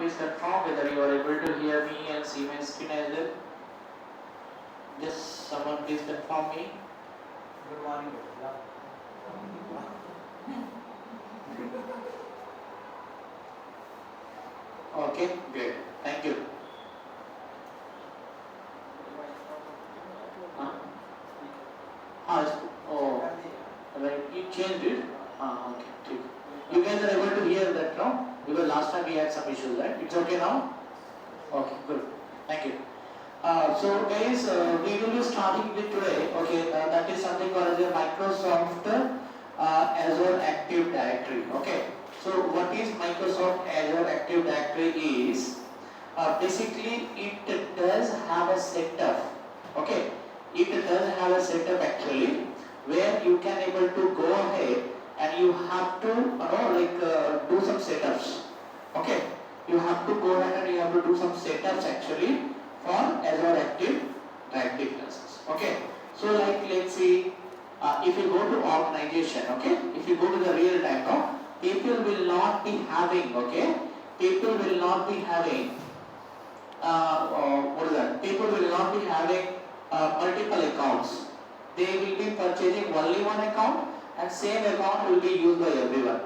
please confirm whether you are able to hear me and see my screen as well. Just someone please confirm me. Good morning. Okay, great. Thank you. Oh, right. You changed it. Okay, ठीक. You guys are able to hear that now? Because last time we had some issues, right? It's okay now? Okay, good. Thank you. So guys, we will be starting with today. Okay, that is something called as a Microsoft Azure Active Directory. Okay. So what is Microsoft Azure Active Directory is basically it does have a setup. Okay. It does have a setup actually where you can able to go ahead and you have to do some setups. Okay. You have to go ahead and you have to do some setups actually for Azure Active Directory classes. Okay. So like let's see, if you go to organization, okay, if you go to the real time now, people will not be having, okay, people will not be having, what is that? People will not be having multiple accounts. They will be purchasing only one account and same account will be used by everyone.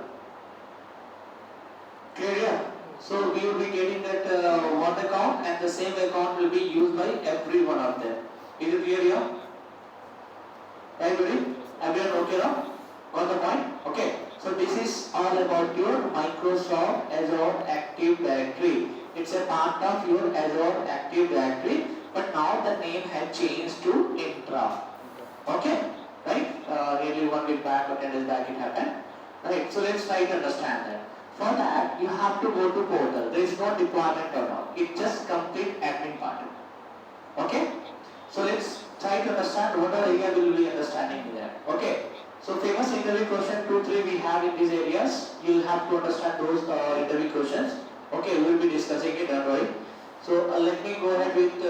Clear? So we will be getting that one account and the same account will be used by every one of them. Is it clear here? Everybody? Everyone okay now? Got the point? Okay. So this is all about your Microsoft Azure Active Directory. It's a part of your Azure Active Directory, but now the name has changed to ENTRA. Okay? Right? Nearly 1 week back or 10 days back it happened. Right? So let's try to understand that. For that, you have to go to portal. There is no deployment or not. It just complete admin part. Okay? So let's try to understand what are area we will be understanding there. Okay? So famous interview question 2, 3 we have in these areas. You will have to understand those interview questions. Okay, we will be discussing it, don't worry. So let me go ahead with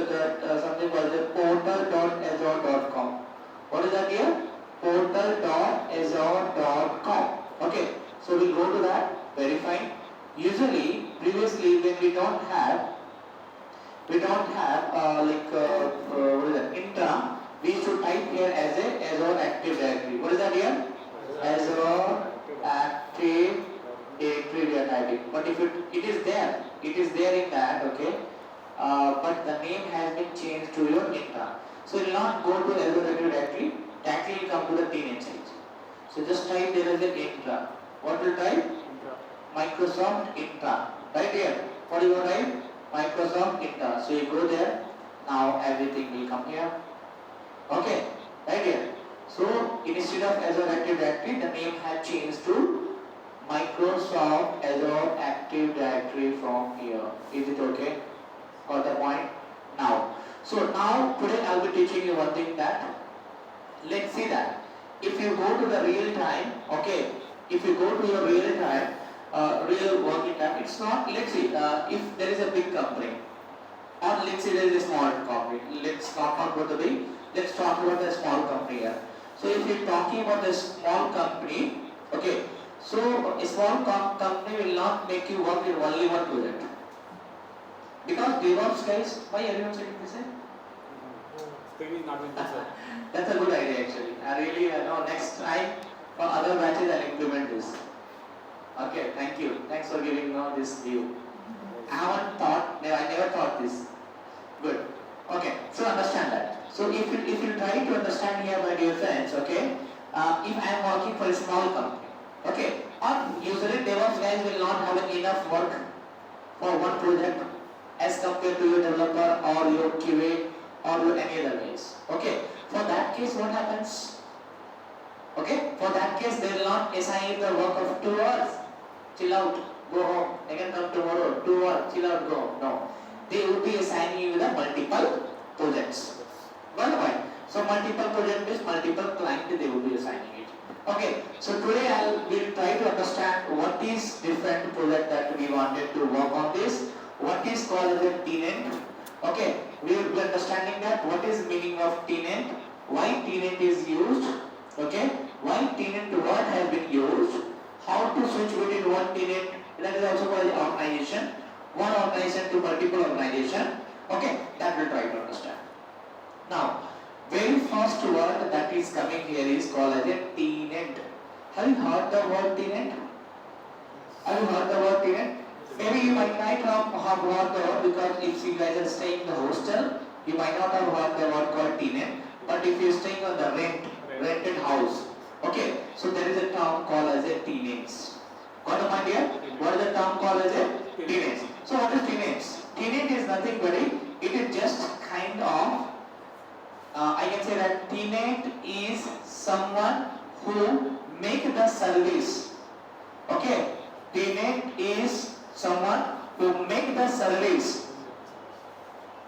something called the portal.azure.com. What is that here? Portal.azure.com. Okay, so we'll go to that, verify. Usually, previously when we don't have what is that, ENTRA, we should type here as a Azure Active Directory. What is that here? Azure Active Directory we are typing. But if it is there in that, okay, but the name has been changed to your ENTRA. So it will not go to Azure Active Directory, directly will come to the teenage site. So just type there as a ENTRA. What will type? Microsoft ENTRA. Right here. What do you type? Microsoft ENTRA. So you go there. Now everything will come here. Okay. Right here. So instead of Azure Active Directory, the name has changed to Microsoft Azure Active Directory from here. Is it okay? Got the point? Now. So now today I'll be teaching you one thing that, let's see that if you go to the real time, okay, if you go to your real time, real working time, it's not, let's see, if there is a big company, or let's say there is a small company, let's not talk about the big, let's talk about the small company here. So if you're talking about the small company, okay, so a small company will not make you work in only one project. Because DevOps guys, why everyone saying this? That's a good idea actually. I really know next time for other batches I'll implement this. Okay, thank you. Thanks for giving me this view. I never thought this. Good. Okay, so understand that. So if you try to understand here, my dear friends, okay, if I am working for a small company, okay, or usually DevOps guys will not have enough work for one project as compared to your developer or your QA or your any other ways. Okay, for that case what happens? Okay, for that case they will not assign the work of 2 hours, chill out, go home, again come tomorrow, 2 hours, chill out, go home. No, they will be assigning you the multiple projects. Got the point? So multiple project means multiple clients they will be assigning it. Okay, so today I will try to understand what is different project that we wanted to work on this. What is called as a tenant. Okay, we will be understanding that what is meaning of tenant, why tenant is used, okay, why tenant what has been used, how to switch between one tenant, that is also called organization, one organization to multiple organization. Okay, that will try to understand. Now, very first word that is coming here is called as a tenant. Have you heard the word tenant? Have you heard the word tenant? Maybe you might not have heard the word, because if you guys are staying in the hostel, you might not have heard the word called tenant. But if you are staying on the rented house, okay, so there is a term called as a tenants. Got the idea? What is the term called as a tenants? So what is tenants? Tenant is nothing but it is just kind of, I can say that tenant is someone who make the service. Okay, tenant is someone who make the service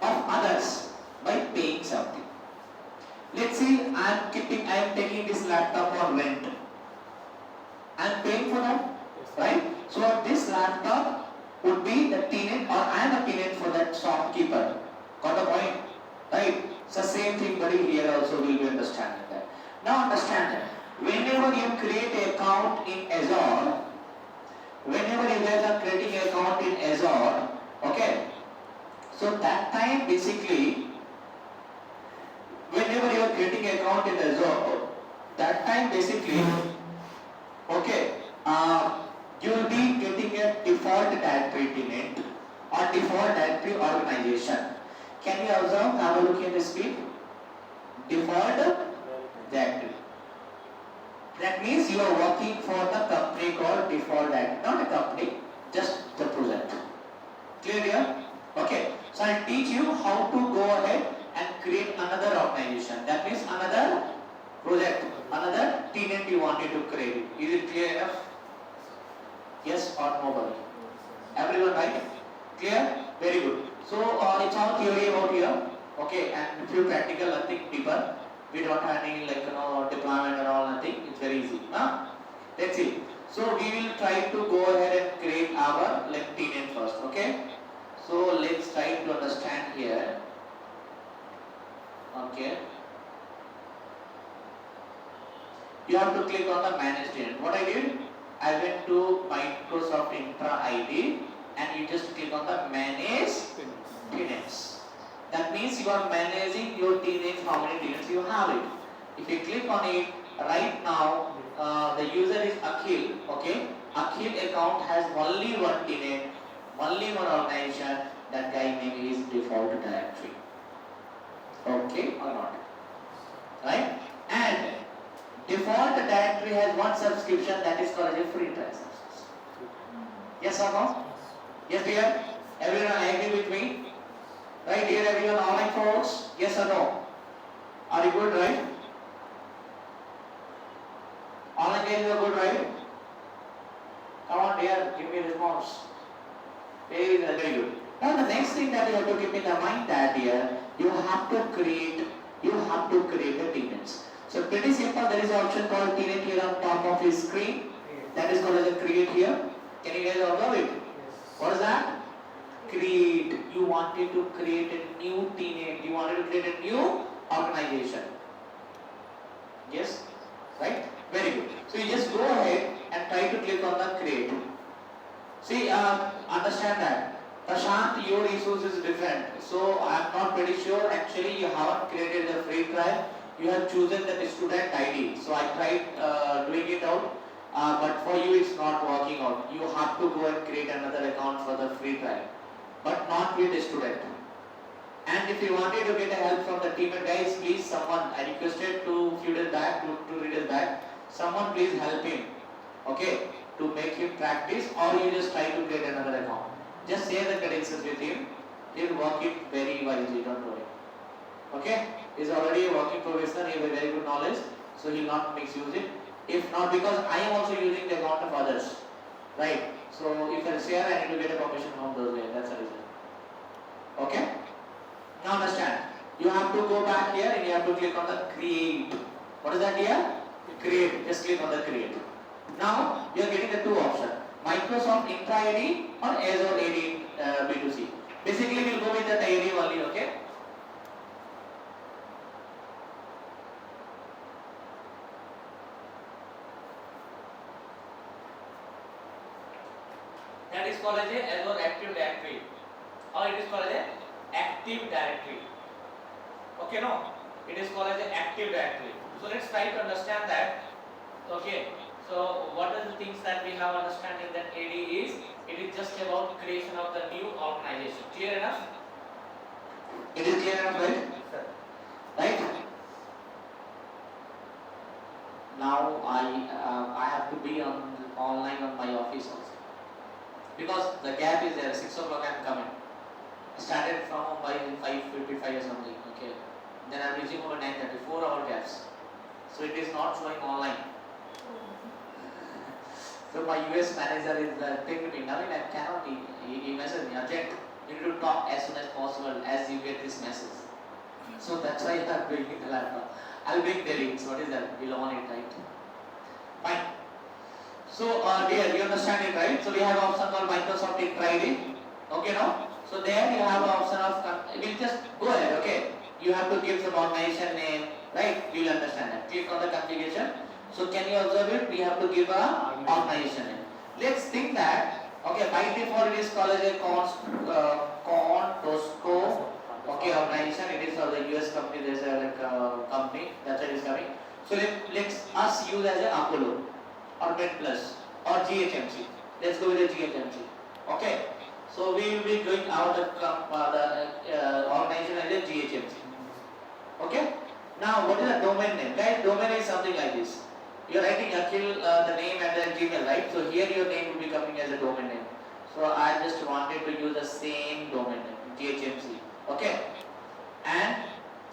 of others by paying something. Let's see, I am taking this laptop on rent. I am paying for that, right? So this laptop would be the tenant, or I am a tenant for that shopkeeper. Got the point? Right? It's the same thing, buddy. Here also we will be understanding that. Now understand that whenever you create an account in Azure, whenever you guys are creating an account in Azure, okay, so that time basically, whenever you are creating an account in Azure, that time basically, okay, you will be getting a default directory tenant or default directory organization. Can you observe? Have a look at the screen. Default directory. That means you are working for the company called default directory, not a company, just the project. Clear here? Okay. So I'll teach you how to go ahead and create another organization. That means another project, another tenant you wanted to create. Is it clear enough? Yes or no, buddy? Everyone right? Clear? Very good. So it's all theory about here. Okay, and few practical, nothing deeper. We don't have any deployment and all, nothing. It's very easy. Huh? Let's see. So we will try to go ahead and create our tenant first. Okay. So let's try to understand here. Okay. You have to click on the manage tenant. What I did, I went to Microsoft ENTRA ID and you just click on the manage tenants. That means you are managing your tenants, how many tenants you have it. If you click on it, right now the user is Akhil. Okay. Akhil account has only one tenant, only one organization. That guy name is default directory. Okay or not? Right? And default directory has one subscription, that is called as a free trial subscription. Yes or no? Yes dear? Everyone agree with me? Right dear everyone, online folks? Yes or no? Are you good, right? Online guys are good, right? Come on dear, give me a response. Very good. Now the next thing that you have to keep in the mind that here, you have to create the tenants. So pretty simple, there is an option called tenant here on top of your screen. That is called as a create here. Can you guys observe it? What is that? Create. You wanted to create a new tenant. You wanted to create a new organization. Yes? Right? Very good. So you just go ahead and try to click on the create. See, understand that. Prashant, your issues is different. So I am not pretty sure. Actually, you haven't created the free trial. You have chosen the student ID. So I tried doing it out, but for you it's not working out. You have to go and create another account for the free trial, but not with the student. And if you wanted to get a help from the team, guys, please someone, I requested to few days back, two readers back, someone please help him, okay, to make him practice, or you just try to create another account. Just share the credentials with him. He'll work it very wisely, don't worry. Okay? He's already a working professional, he has a very good knowledge, so he'll not misuse it. If not, because I am also using the account of others. Right? So if I share, I need to get a permission from those guys. That's the reason. Okay? Now understand. You have to go back here and you have to click on the create. What is that here? Create. Just click on the create. Now you are getting the two options. Microsoft ENTRA ID or Azure ID B2C. Basically we'll go with that ID only, okay? That is called as a Azure Active Directory. or it is called as a active directory. Okay, no, it is called as an active directory. So let's try to understand that. Okay, so what are the things that we have understanding that AD is? It is just about creation of the new organization. Clear enough? It is clear enough, right? Sir. Right? Now I have to be online on my office also, because the gap is there. 6 o'clock I am coming. I started from by 5:55 or something. Okay. Then I am reaching over 9:30. 4-hour gaps. So it is not showing online. So my US manager is telling me, Naveen, I cannot. He messaged me, urgent. You need to talk as soon as possible as you get this message. So that's why I am bringing the laptop. I'll bring the links. What is that? We'll on it, right? Fine. So dear, you understand it, right? So we have an option called Microsoft ENTRA ID. Okay, now. So there you have an option of. We'll just go ahead. Okay. You have to give some organization name, right? You will understand that. Click on the configuration. So can you observe it? We have to give a organization name. Let's think that, okay, by default it is called as a Contosco, okay, organization. It is for the US company. There's a company that's why it is coming. So let's us use as a Apollo or Med Plus or GHMC. Let's go with the GHMC. Okay. So we will be going out the organization as a GHMC. Okay. Now what is the domain name? Guys, domain is something like this. You are writing Akhil the name and then Gmail, right? So here your name will be coming as a domain name. So I just wanted to use the same domain name, GHMC. Okay. And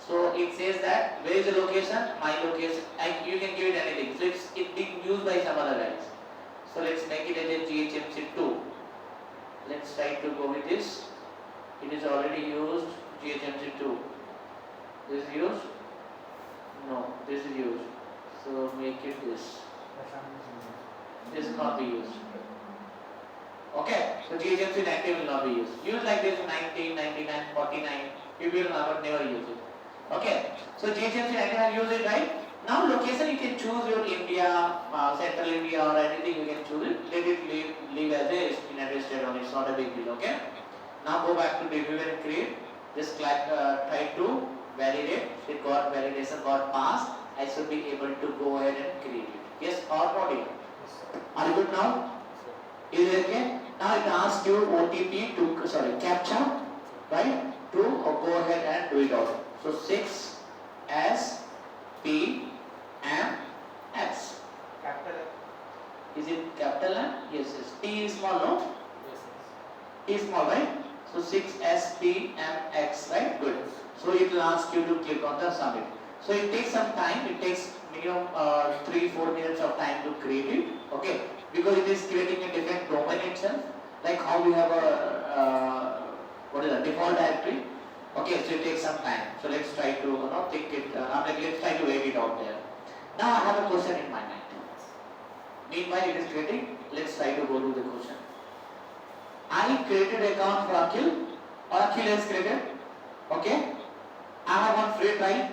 so it says that where is the location? My location. You can give it anything. So it's being used by some other guys. So let's make it as a GHMC2. Let's try to go with this. It is already used. GHMC2. This is used? No, this is used. So make it this. This will not be used. Okay, so GHMC 90 will not be used. Use like this 90, 99, 49. You will never use it. Okay, so GHMC 90 have used it, right? Now location you can choose your India, Central India or anything you can choose it. Let it leave as a United States only. It's not a big deal. Okay. Now go back to review and create. Just try to validate. It got validation got passed. I should be able to go ahead and create it. Yes or not? Yes, are you good now? Yes, is it okay? Now it asks you OTP to captcha, right? To go ahead and do it out. So 6 S P M X. Capital M. Is it capital M? Yes, yes. T is small, no? Yes, yes. T is small, right? So 6 S P M X, right? Good. So it will ask you to click on the submit. So it takes some time. It takes minimum 3-4 minutes of time to create it. Okay, because it is creating a different domain itself. Like how we have a what is that default directory. Okay, so it takes some time. So let's try to think it. Let's try to wait it out there. Now I have a question in my mind. Meanwhile, it is creating. Let's try to go to the question. I created an account for Akhil, or Akhil has created. Okay, I have one free trial.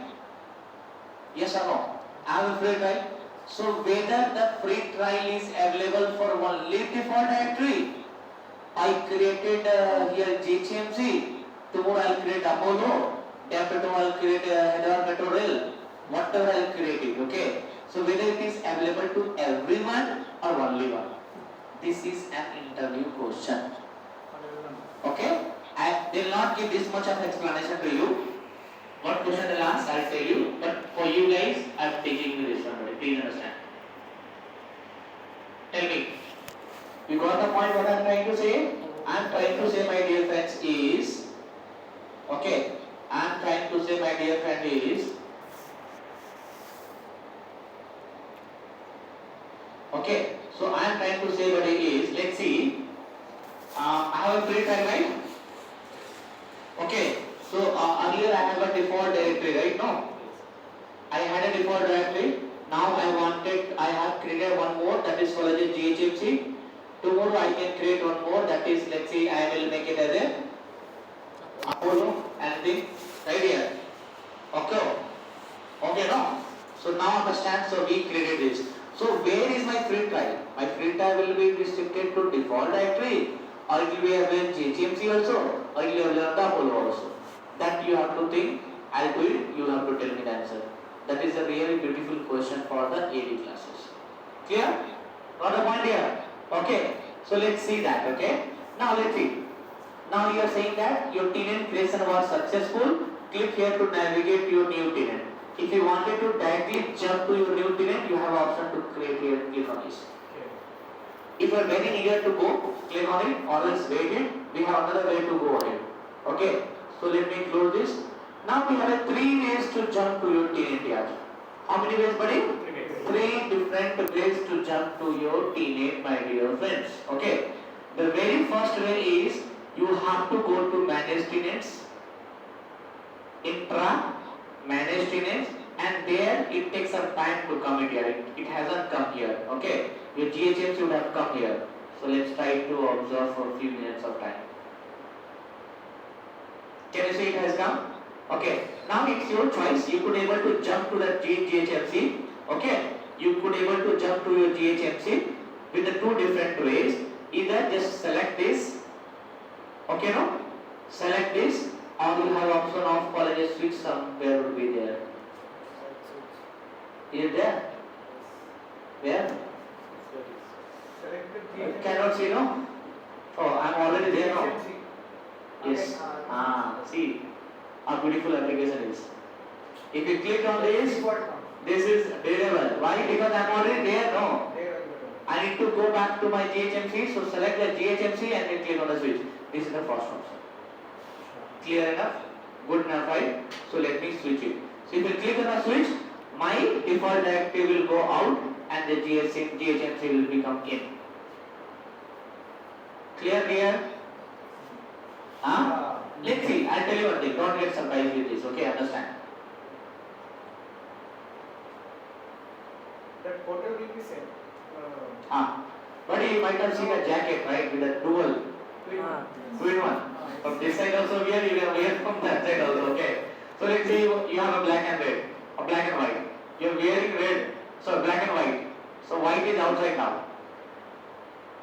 Yes or no? I have a free trial. So whether the free trial is available for only default directory, I created here GHMC. Tomorrow I will create Apollo. Day after tomorrow I will create header metro rail. Whatever I will create it. Okay. So whether it is available to everyone or only one. This is an interview question. Okay. They will not give this much of explanation to you. What question they will ask, I will tell you. But for you guys, I am taking you this one. Please understand. Tell me. You got the point what I am trying to say? I am trying to say, my dear friends, is okay. I am trying to say, my dear friend, is okay. So I am trying to say what it is. Let's see. I have a free time, right? Okay. So earlier I have a default directory, right? No. I had a default directory. Now I have created one more, that is called as a GHMC. Tomorrow I can create one more, that is, let's see, I will make it as a Apollo and the right here. Okay. Okay, no? So now understand, so we created this. So where is my free trial? My free trial will be restricted to default directory, or it will be available GHMC also, or it will be available on the Apollo also. That you have to think. I'll do it. You have to tell me the answer. That is a really beautiful question for the AD classes. Clear? Got the point here? Okay. So let's see that. Okay. Now let's see. Now you are saying that your tenant creation was successful. Click here to navigate your new tenant. If you wanted to directly jump to your new tenant, you have option to create here. Click on this. If you are very eager to go, click on it, or else wait it. We have another way to go ahead. Okay. So let me close this. Now we have 3 ways to jump to your tenant yard. How many ways, buddy? 3 different ways to jump to your tenant, my dear friends. Okay. The very first way is you have to go to manage tenants, ENTRA, manage tenants, and there it takes some time to come here. It hasn't come here. Okay. Your GHM should have come here. So let's try to observe for a few minutes of time. Can you see it has come? Okay. Now it's your choice. You could able to jump to the GHMC. Okay. You could able to jump to your GHMC with the 2 different ways. Either just select this. Okay, no? Select this, or you have option of college switch somewhere will be there. Is it there? Where? Cannot see, no? Oh, I'm already there now. Yes. See how beautiful application is. If you click on this is variable. Why? Because I'm already there, no? I need to go back to my GHMC, so select the GHMC and then click on the switch. This is the first option. Clear enough? Good enough, right? So let me switch it. So if you click on the switch, my default directory will go out and the GHMC will become in. Clear? Let's see. I'll tell you one thing. Don't get surprised with this. Okay, understand? That portal will be same. But you might have seen a jacket, right, with a dual. Twin one. From this side also wear, you can wear from that side also. Okay. So let's say you have a black and red, a black and white. You are wearing red, so black and white. So white is outside now.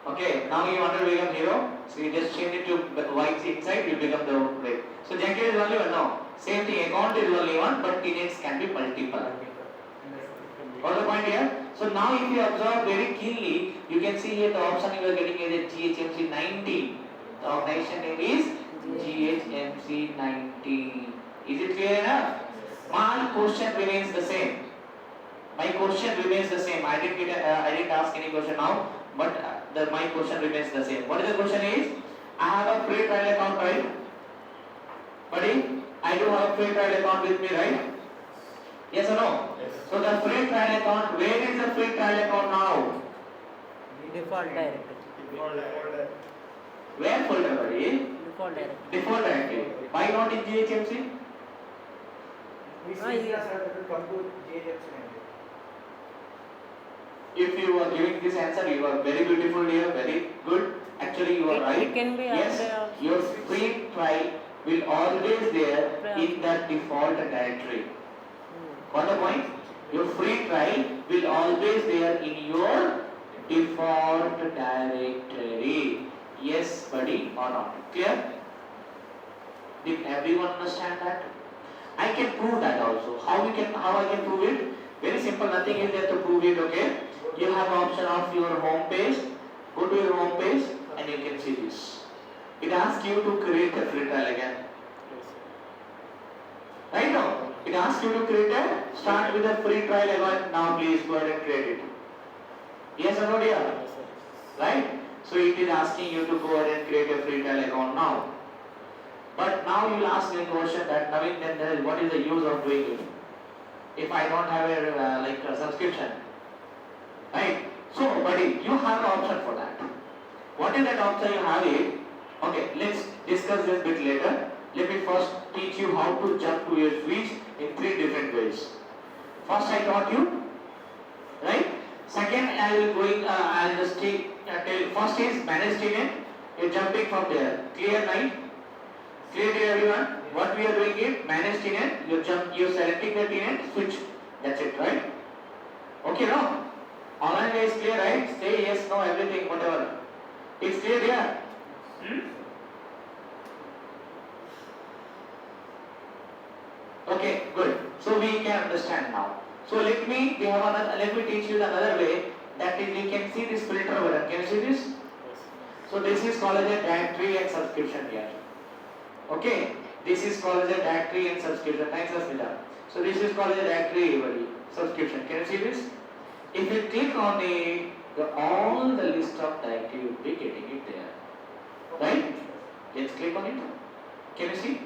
Okay. Now you want to become hero, so you just change it to white inside. You become the red. So jacket is only one now. Same thing. Account is only one, but tenants can be multiple. Got the point here? So now if you observe very keenly, you can see here the option you are getting is GHMC 19. The organization name is GHMC 19. Is it clear enough? My question remains the same. I didn't ask any question now, but my question remains the same. What is the question is? I have a free trial account, right? Buddy, I do have a free trial account with me, right? Yes or no? Yes. So the free trial account, where is the free trial account now? Default directory. Where folder, buddy? Default directory. Why not in GHMC? We see here sir, to come to GHMC. If you are giving this answer, you are very beautiful here, very good. Actually, you are right. It can be yes, your free trial will always there in the default directory. Got the point? Your free trial will always there in your default directory. Yes, buddy, or not? Clear? Did everyone understand that? I can prove that also. How I can prove it? Very simple. Nothing is there to prove it. Okay? You have option of your home page. Go to your home page and you can see this. It asks you to create a free trial again. Right now, it asks you to create start with a free trial account. Now please go ahead and create it. Yes or no, dear? Right? So it is asking you to go ahead and create a free trial account now. But now you will ask me a question that Naveen, then what is the use of doing it? If I don't have a subscription. Right? So buddy, you have an option for that. What is that option you have it? Okay, let's discuss this bit later. Let me first teach you how to jump to your switch in 3 different ways. First I taught you, right? Second I'll just tell. First is manage tenant. You're jumping from there. Clear, right? Clear to everyone? What we are doing is manage tenant. You're selecting the tenant, switch. That's it, right? Okay, no? Online way is clear, right? Say yes, no, everything, whatever. It's clear here. Okay, good. So we can understand now. So let me teach you another way, that is, you can see this filter button. Can you see this? So this is called as a directory and subscription here. Okay, this is called as a directory and subscription. Thanks, Asmita. So this is called as a directory subscription. Can you see this? If you click on all the list of directory, you will be getting it there. Right? Let's click on it. Can you see?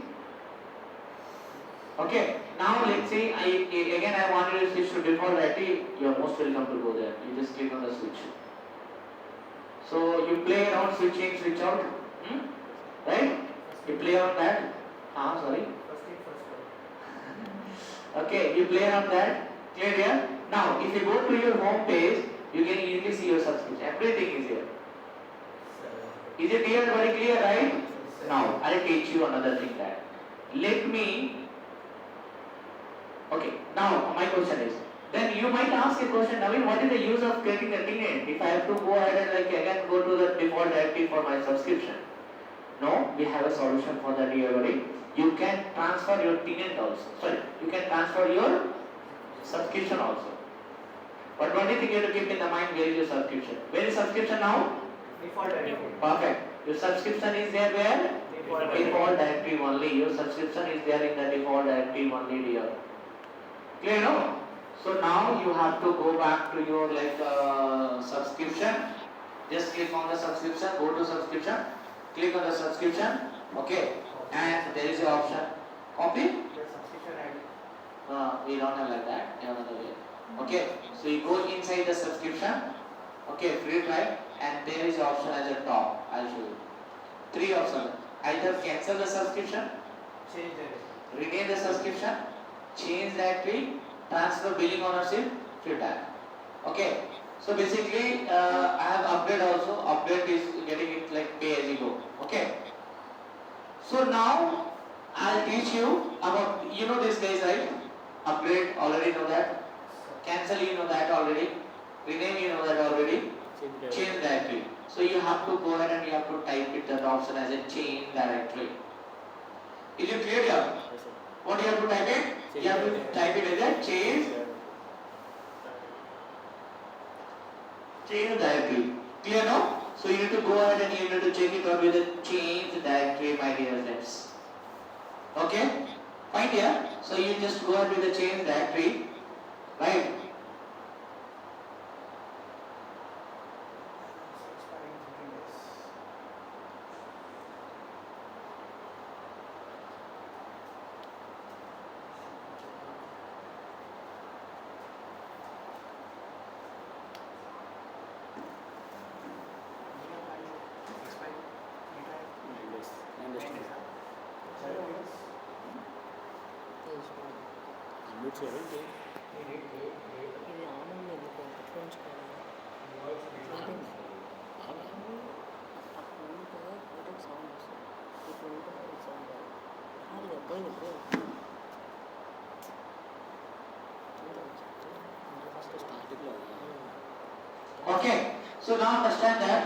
Okay. Now let's say I want you to switch to default directory. You are most welcome to go there. You just click on the switch. So you play around switching, switch out. Right? You play around that. Sorry. Okay, you play around that. Clear here? Now, if you go to your home page, you can easily see your subscription. Everything is here. Is it here? Very clear, right? Now, I'll teach you another thing that. Let me. Okay, now my question is. Then you might ask a question, Naveen, what is the use of creating a tenant if I have to go ahead and again go to the default directory for my subscription? No, we have a solution for that here, buddy. You can transfer your tenant also. Sorry, you can transfer your subscription also. But one thing you have to keep in the mind, where is your subscription? Where is subscription now? Default directory. Perfect. Your subscription is there where? Default directory only. Your subscription is there in the default directory only, dear. Clear, no? So now you have to go back to your subscription. Just click on the subscription. Go to subscription. Click on the subscription. Okay. And there is an option. Copy. We don't have like that. Another way. Okay. So you go inside the subscription. Okay. Free trial. And there is an option at the top. I'll show you. 3 options. Either cancel the subscription, rename the subscription, change directory, transfer billing ownership, free trial. Okay. So basically, I have upgrade also. Upgrade is getting it like pay as you go. Okay. So now I'll teach you about, you know this guys, right? Upgrade, already know that. Cancel, you know that already. Rename, you know that already. Change directory. So you have to go ahead and you have to type it that option as a change directory. Is it clear here? What you have to type it? You have to type it as a change directory. Clear now? So you need to go ahead and you need to check it out with the change directory, my dear friends. Okay? Fine here. So you just go ahead with the change directory. Right? ఇది ఆనందం ఎందుకు పెట్టుకోవాలి sound వస్తుంది ఇప్పుడు ఉంటుంది sound అది ఎప్పుడు first స్టార్టింగ్లో Okay. So now understand that.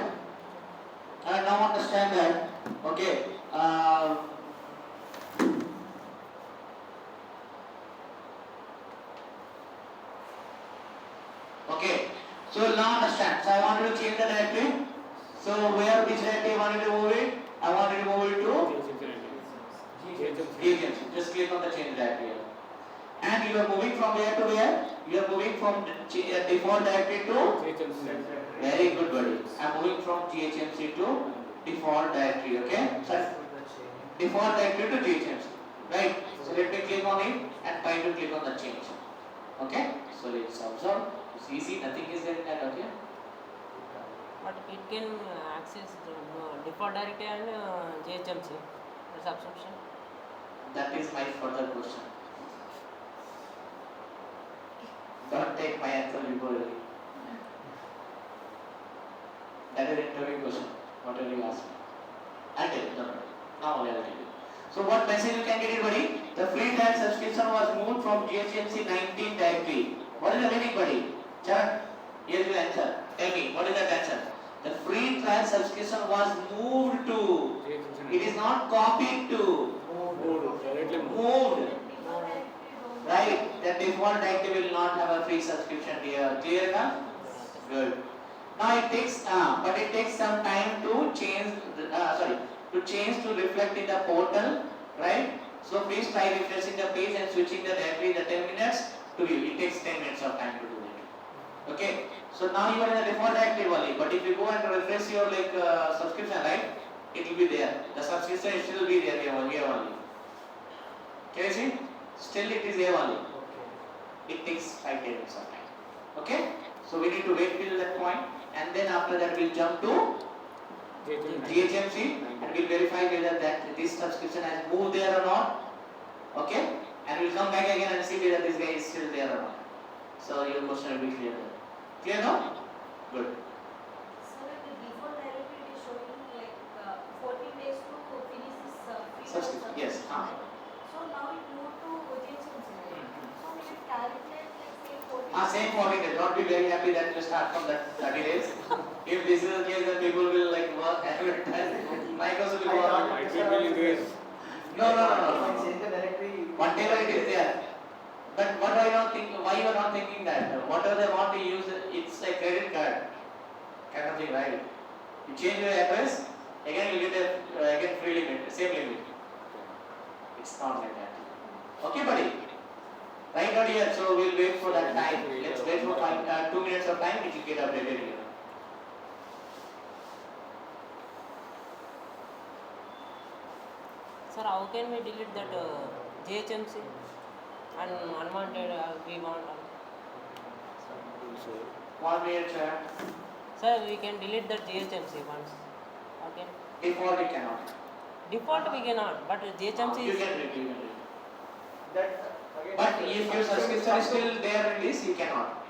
Okay. Okay. So now understand. So I wanted to change the directory. So which directory I wanted to move it? I wanted to move it to GHMC. Just click on the change directory. And you are moving from where to where? You are moving from default directory to very good, buddy. I am moving from GHMC to default directory. Okay. So default directory to GHMC. Right. So let me click on it and try to click on the change. Okay. So let's observe. It's easy. Nothing is there in that. Okay. But it can access the default directory and GHMC subscription. That is my further question. Don't take my answer liberally. That is interview question. Whatever you ask me. I'll tell you. Don't worry. Now I will tell you. So what message you can get it, buddy? The free trial subscription was moved from GHMC 19 directory. What is the meaning, buddy? Charan, here is the answer. Tell me, what is that answer? The free trial subscription was moved to. It is not copied to. Moved. Right. The default directory will not have a free subscription here. Clear enough? Good. Now it takes, but it takes some time to change. To change to reflect in the portal, right? So please try refreshing the page and switching the directory the 10 minutes to view. It takes 10 minutes of time to do it. Okay. So now you are in the default directory only. But if you go and refresh your subscription, right? It will be there. The subscription will still be there here only. Can you see? Still it is there only. It takes 5 minutes of time. Okay? So we need to wait till that point, and then after that we'll jump to GHMC and we'll verify whether that this subscription has moved there or not. Okay? And we'll come back again and see whether this guy is still there or not. So your question will be clear. Clear now? Good. So in the default directory it is showing like 14 days to finish this free Subscription. Yes. So now it moved to GHMC, right? So we should calculate like say 14 Same 14 days. Don't be very happy that you start from that 30 days. If this is the case, then people will like work and Microsoft will work. No. Whatever it is there. But what I don't think, why you are not thinking that? Whatever they want to use, it's a credit card kind of thing, right? You change your address, again you get a free limit, same limit. It's not like that. Okay, buddy? Right out here, so we'll wait for that time. Let's wait for 2 minutes of time, it will get updated here. Sir, how can we delete that GHMC and unwanted we want? 1 minute, sir. Sir, we can delete that GHMC once. Okay. Default we cannot. Default we cannot, but GHMC You is. can read. That again. But if your subscription is still there in this, you cannot.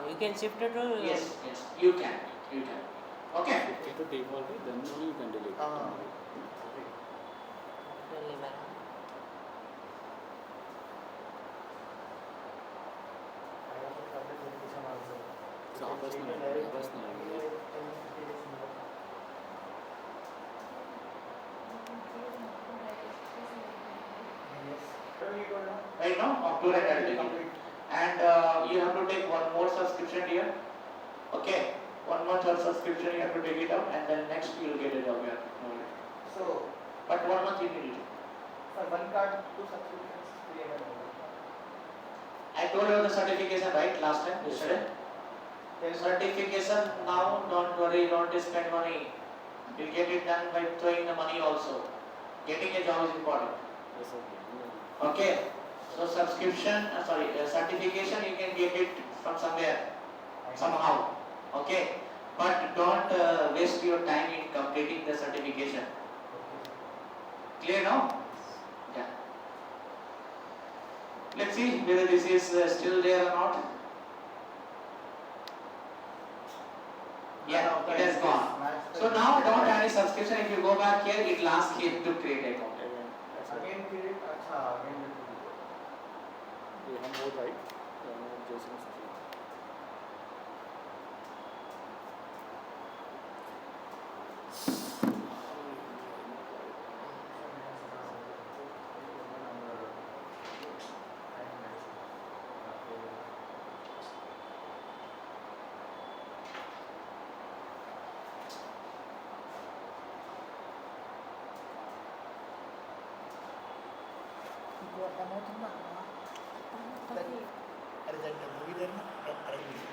You can shift it to. Yes, you can. Okay. If it default, then only you can delete. Really bad. So personal. Right now, October and and you have to take one more subscription here. Okay, one more subscription you have to take it out, and then next you will get it out here. So, But 1 month you need it. for one card, 2 subscriptions, 3 ML. I told you the certification right last time, yesterday. Certification now, don't worry, don't spend money. You'll get it done by throwing the money also. Getting a job is important. Yes, sir. Okay, so certification you can get it from somewhere, somehow. Okay, but don't waste your time in completing the certification. Clear now? Yeah. Let's see whether this is still there or not. Yeah, it has gone. So now don't have any subscription. If you go back here, it will ask you to create an account. Again, period. Again. We have more right. Jason is free.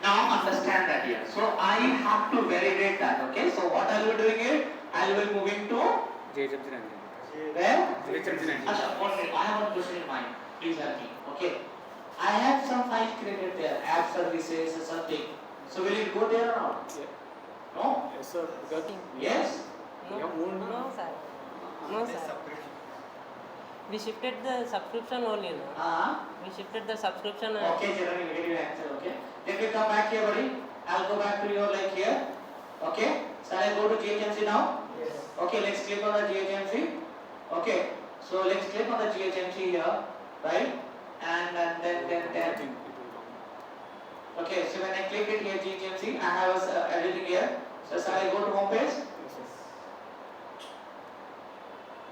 Now understand that here. So I have to validate that. Okay. So what I will be doing it, I will be moving to JHMC where? JHMC 19. Achha, 1 minute. I have one question in mind. Please help me. Okay. I have some file created there, app services or something. So will it go there or not? Yeah. No? Yes, sir. Because Yes? we have moved now. No, sir. No, sir. We shifted the subscription only. No? We shifted the subscription. Okay, Jeremy, will get your answer. Okay. Let me come back here, buddy. I'll go back to your like here. Okay. Shall I go to GHMC now? Yes. Okay, let's click on the GHMC. Okay. So let's click on the GHMC here, right? And then. I think it will come. Okay, so when I click it here, GHMC, I have everything here. So shall I go to home page? Yes, yes.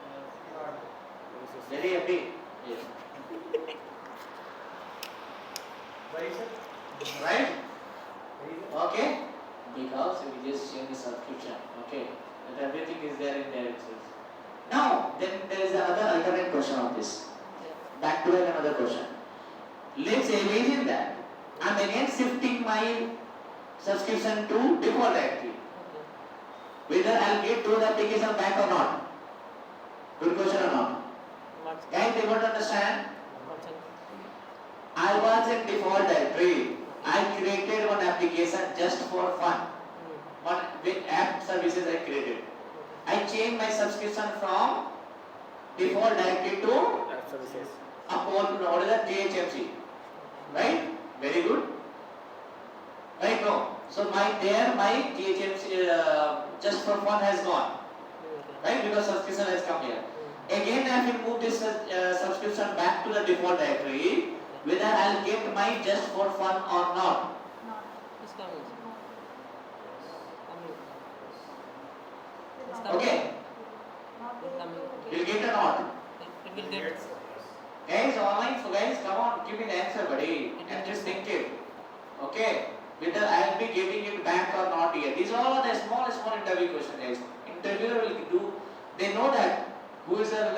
Yes, yes. Very happy. Yes. Why, sir? Right? Why, sir? Okay. Because we just change the subscription. Okay. But everything is there in there itself. Now, then there is another alternate question of this. Back to another question. Let's imagine that I'm again shifting my subscription to default directory. Okay. Whether I'll get those application back or not. Good question or not? What's Guys, they want to understand. what's it? I was in default directory. I created one application just for fun. One big app services I created. I changed my subscription from default directory to App services. what is that? DHMC. Right? Very good. Right? No. So my DHMC just for fun has gone. Right? Because subscription has come here. Again, I will move this subscription back to the default directory. Whether I'll get my just for fun or not. It's coming. Okay. You'll get or not. It will get. Guys, online, so guys, come on, give me the answer, buddy. And just think it. Okay. Whether I'll be getting it back or not yet. These are all the small interview questions, guys. Interviewer will do. They know that who is a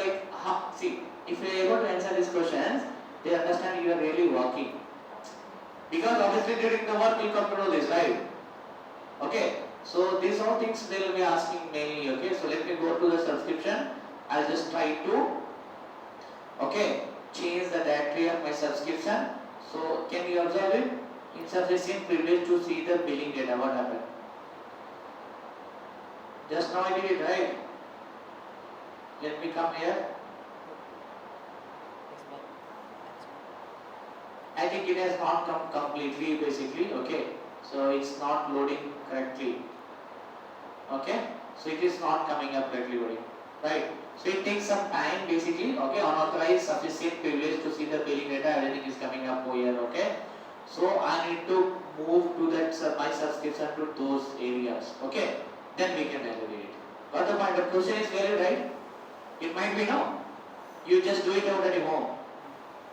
see, if you are able to answer these questions, they understand you are really working. Because obviously during the work you come to know this, right? Okay. So these all things they will be asking mainly. Okay. So let me go to the subscription. I'll just try to change the directory of my subscription. So can you observe it? Insufficient privilege to see the billing data. What happened? Just now I did it, right? Let me come here. I think it has not come completely basically. Okay. So it's not loading correctly. Okay. So it is not coming up correctly, buddy. Right. So it takes some time basically. Okay. Unauthorized sufficient privilege to see the billing data. Everything is coming up over here. Okay. So I need to move to that my subscription to those areas. Okay. Then we can evaluate it. Got the point? The question is valid, right? It might be no. You just do it out at your home.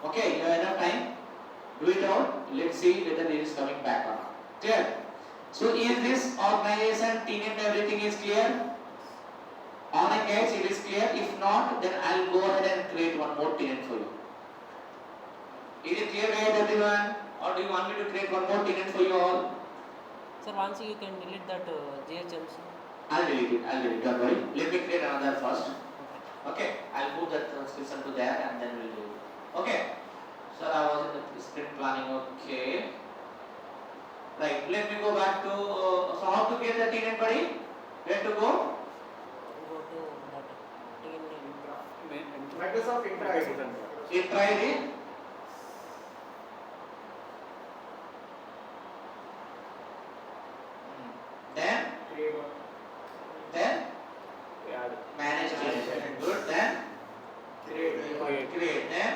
Okay. You have enough time. Do it out. Let's see whether it is coming back or not. Clear? So is this organization, TNet, everything is clear? On and guys, it is clear. If not, then I'll go ahead and create one more tenant for you. Is it clear, guys, everyone? Or do you want me to create one more tenant for you all? Sir, once you can delete that GHMC. I'll delete it, don't worry. Let me create another first. Okay, I'll move that transcription to there and then we'll do it. Okay. So I was in the sprint planning, okay. Right, let me go back to, so how to get the tenant, buddy? Where to go? Go to that TNet. Microsoft ENTRA. ENTRA ID. Then Add. manage tenant. Good. Then create. Then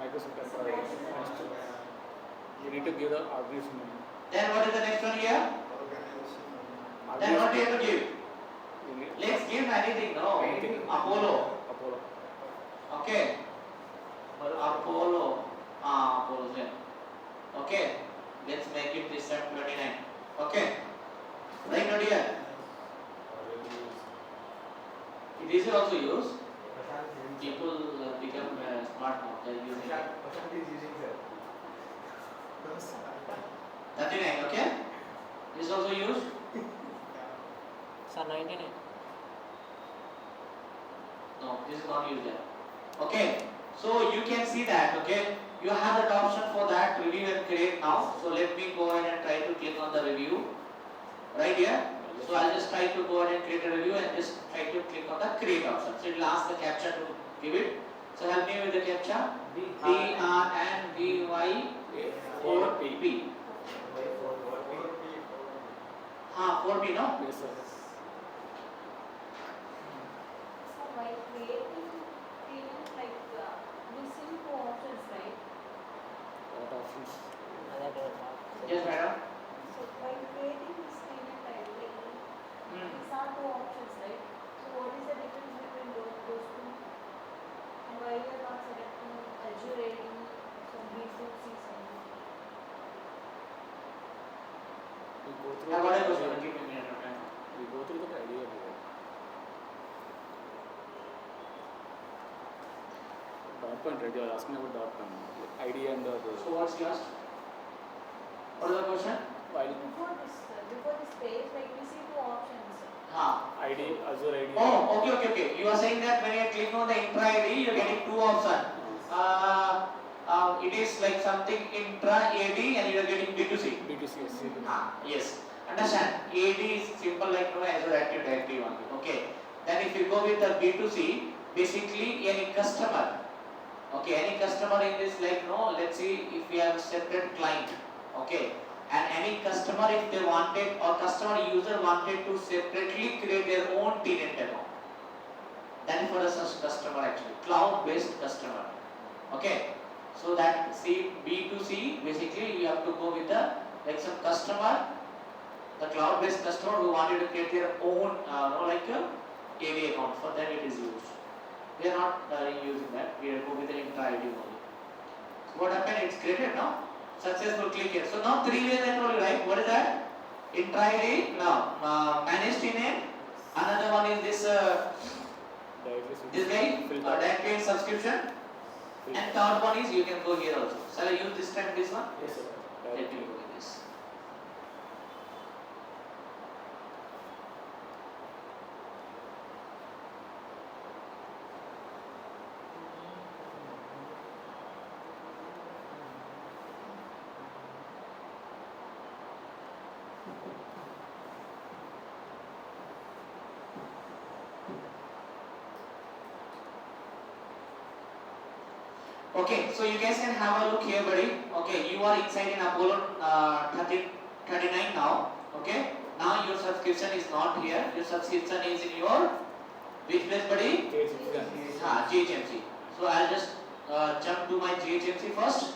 Microsoft ENTRA. You need to give the organization name. then what is the next one here? Then what do you have to give? You need Let's give anything. No. Anything. Apollo. Apollo. Okay. Apollo. Apollo then. Okay. Let's make it this time 29. Okay. Right, not here. It is also used. People become smart now. They are using it. 39. Okay. This is also used. Sir, 99. No, this is not used there. Okay. So you can see that. Okay. You have that option for that review and create now. So let me go ahead and try to click on the review. Right here. So I'll just try to go ahead and create a review and just try to click on the create option. So it will ask the captcha to give it. So help me with the captcha. DRNVY4P. 4P, no? Yes, sir. So while creating tenant, like missing two options, right? What options? Other Yes, madam. So while creating this tenant, I like dot point, right? You are asking about dot point, like ID and the. So what's yours? What is the question? While Before this page, like we see two options. ID, Azure ID. Oh, okay. You are saying that when you click on the ENTRA ID, you are getting two options. It is like something ENTRA AD and you are getting B2C. B2C, yes. Yes. Understand? AD is simple like no Azure Active Directory only. Okay. Then if you go with the B2C, basically any customer. Okay, any customer in this like no, let's see if we have a separate client. Okay. And any customer if they wanted or customer user wanted to separately create their own tenant account. That is for the such customer actually, cloud-based customer. Okay. So that see B2C basically you have to go with the like some customer, the cloud-based customer who wanted to create their own like a AD account. For them it is used. We are not using that. We are go with the ENTRA ID only. So what happened? It's created now. Successful click here. So now three ways I told you, right? What is that? ENTRA ID. Now managed tenant. Another one is this guy directly in subscription. And third one is you can go here also. Shall I use this time this one? Yes, sir. Let me go with this. Okay, so you guys can have a look here, buddy. Okay, you are inside in Apollo 39 now. Okay, now your subscription is not here. Your subscription is in your which place, buddy? GHMC. So I'll just jump to my GHMC first.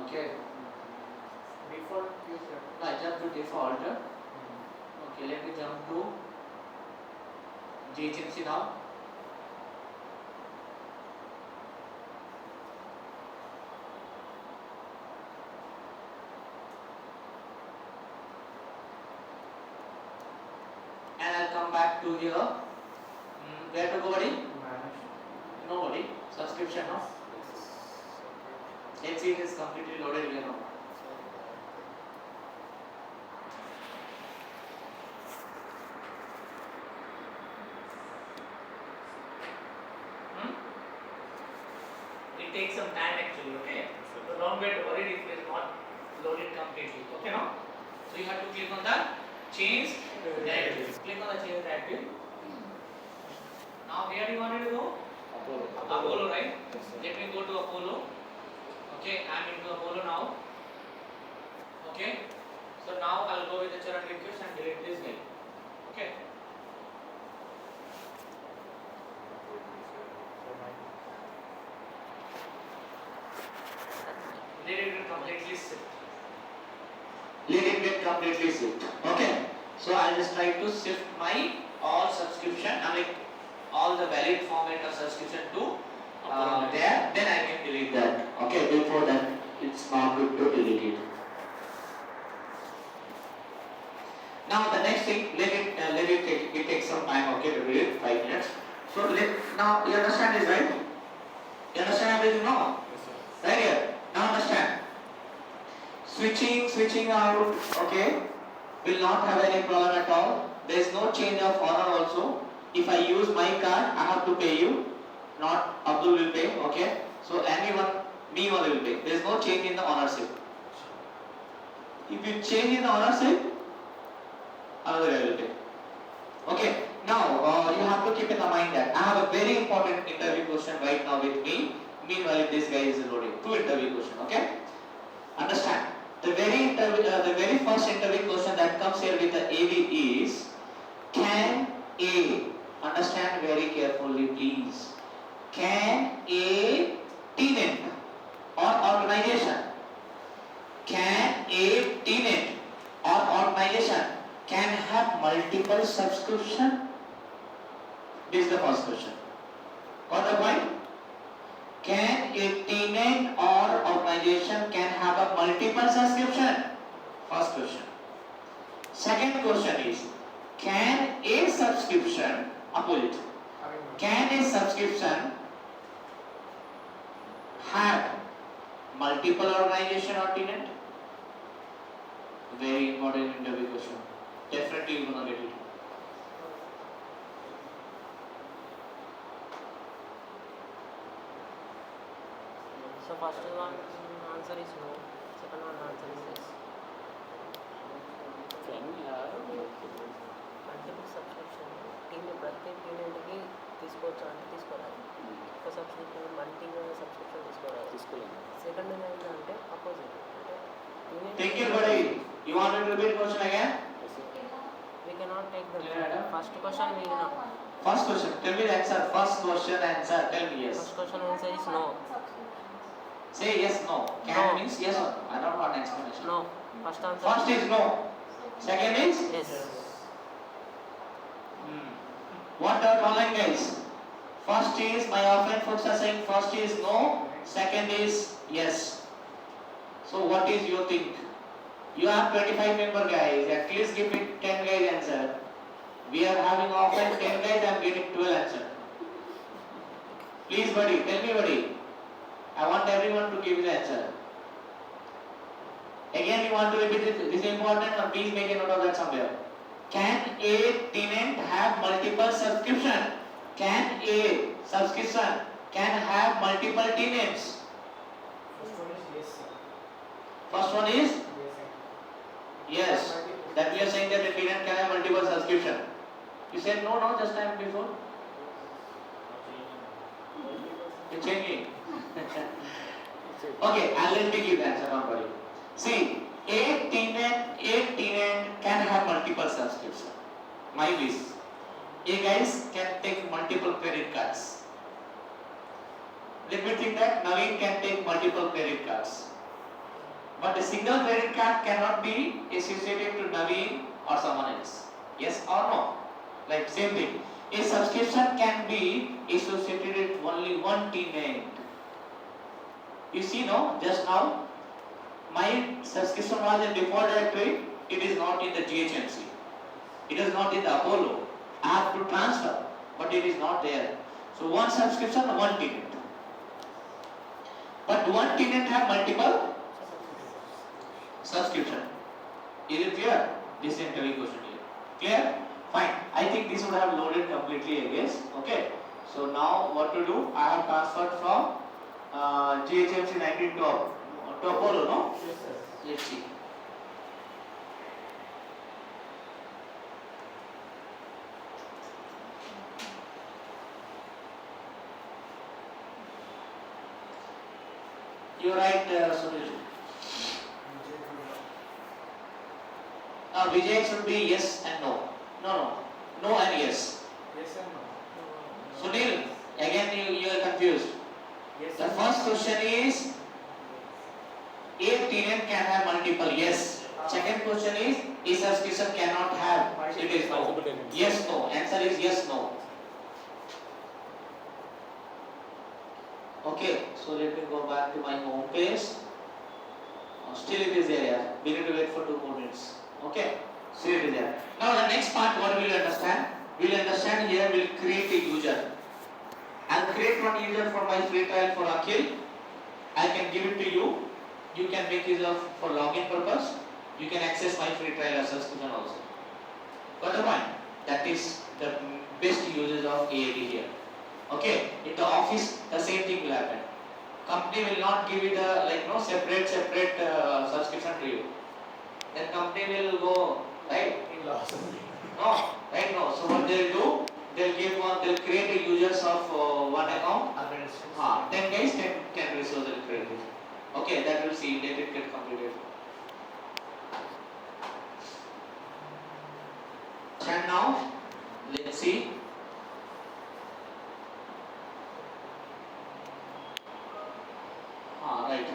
Okay. Default user. No, I jump to default. Okay, let me jump to GHMC now. And I'll come back to here. Where to go, buddy? Manage. Nobody. Subscription, no? Let's see it is completely loaded here now. It takes some time actually, okay? So don't get worried if it is not loaded completely, okay no? So you have to click on the change directory. Click on the change directory. Now where do you want to go? Apollo, right? Yes, sir. Let me go to Apollo. Okay, I am into Apollo now. Okay. So now I'll go with the churn request and delete this guy. Okay. Let it get completely shift. Let it get completely shift. Okay. So I'll just try to shift my all subscription, I mean all the valid format of subscription to there. Then I can delete that. Okay. Before that, it's not good to delete it. Now the next thing, let it take some time. Okay, to delete 5 minutes. So now you understand this, right? You understand everything now? Yes, sir. Right here. Now understand. Switching out, okay, will not have any problem at all. There is no change of owner also. If I use my card, I have to pay you, not Abdul will pay, okay. So anyone, me only will pay. There is no change in the ownership. If you change in the ownership, another guy will pay. Okay. Now you have to keep in mind that I have a very important interview question right now with me. Meanwhile, this guy is loading. 2 interview question. Okay. Understand? The very first interview question that comes here with the AV is, can A, understand very carefully please, can a tenant or organization, can a tenant or organization can have multiple subscription? This is the first question. Got the point? Can a tenant or organization can have a multiple subscription? First question. Second question is, can a subscription, opposite, Can a subscription have multiple organization or tenant? Very important interview question. Definitely you gonna get it. So first one answer is no. Second one answer is yes. Can we have multiple subscription ప్రతి టీనెంట్కి తీసుకోవచ్చు అంటే తీసుకోరాదు. ఒక subscription multiple subscription తీసుకోరాదు. తీసుకోలేము. Second ఏంటంటే opposite అంటే Thank you, buddy. You want to repeat question again? we cannot take the first question we know. First question. Tell me the answer. First question answer. Tell me yes. First question answer is no. Say yes, no. Can No. means yes or no. I don't want explanation. No. First answer. First is no. Second is Yes. What about online guys? First is my offline folks are saying first is no. Second is yes. So what is your think? You have 25 member guys. At least give me 10 guys answer. We are having offline 10 guys. I am getting 12 answer. Please, buddy, tell me, buddy. I want everyone to give the answer. Again, you want to repeat it. This is important. Or please make a note of that somewhere. Can a tenant have multiple subscription? Can a subscription can have multiple tenants? First one is yes, sir. First one is Yes, sir. yes. That we are saying that a tenant can have multiple subscription. You said no, just time before. You're changing. Okay, I'll let me give the answer. Don't worry. See, a tenant can have multiple subscription. My wish. A guys can take multiple credit cards. Let me think that Naveen can take multiple credit cards. But a single credit card cannot be associated to Naveen or someone else. Yes or no? Like same thing. A subscription can be associated with only one tenant. You see, no? Just now, my subscription was in default directory. It is not in the GHMC. It is not in the Apollo. I have to transfer, but it is not there. So one subscription, one tenant. But one tenant have multiple subscription. Is it clear? This is interview question here. Clear? Fine. I think this would have loaded completely, I guess. Okay. So now what to do? I have transferred from GHMC 19 to Apollo, no? Yes, sir. Let's see. You're right, Sunil. Vijay should be yes and no. No and yes. Yes and no. Sunil, again you are confused. Yes The and first question is a tenant can have multiple. Yes. Second question is a subscription cannot have. It is no. Multiple tenants. Yes, no. Answer is yes, no. Okay. So let me go back to my home page. Still it is there. Yeah. We need to wait for 2 more minutes. Okay. Still it is there. Now the next part, what we will understand? We will understand here. We will create a user. I'll create one user for my free trial for Akhil. I can give it to you. You can make use of for login purpose. You can access my free trial or subscription also. Got the point? That is the best uses of AAD here. Okay. In the office, the same thing will happen. Company will not give it a separate subscription to you. Then company will go right. in loss. No, right? No. So what they'll do? They'll create a users of one account. 10 guys, 10 resources will create it. Okay, that will see. Let it get completed. And now, let's see. Right.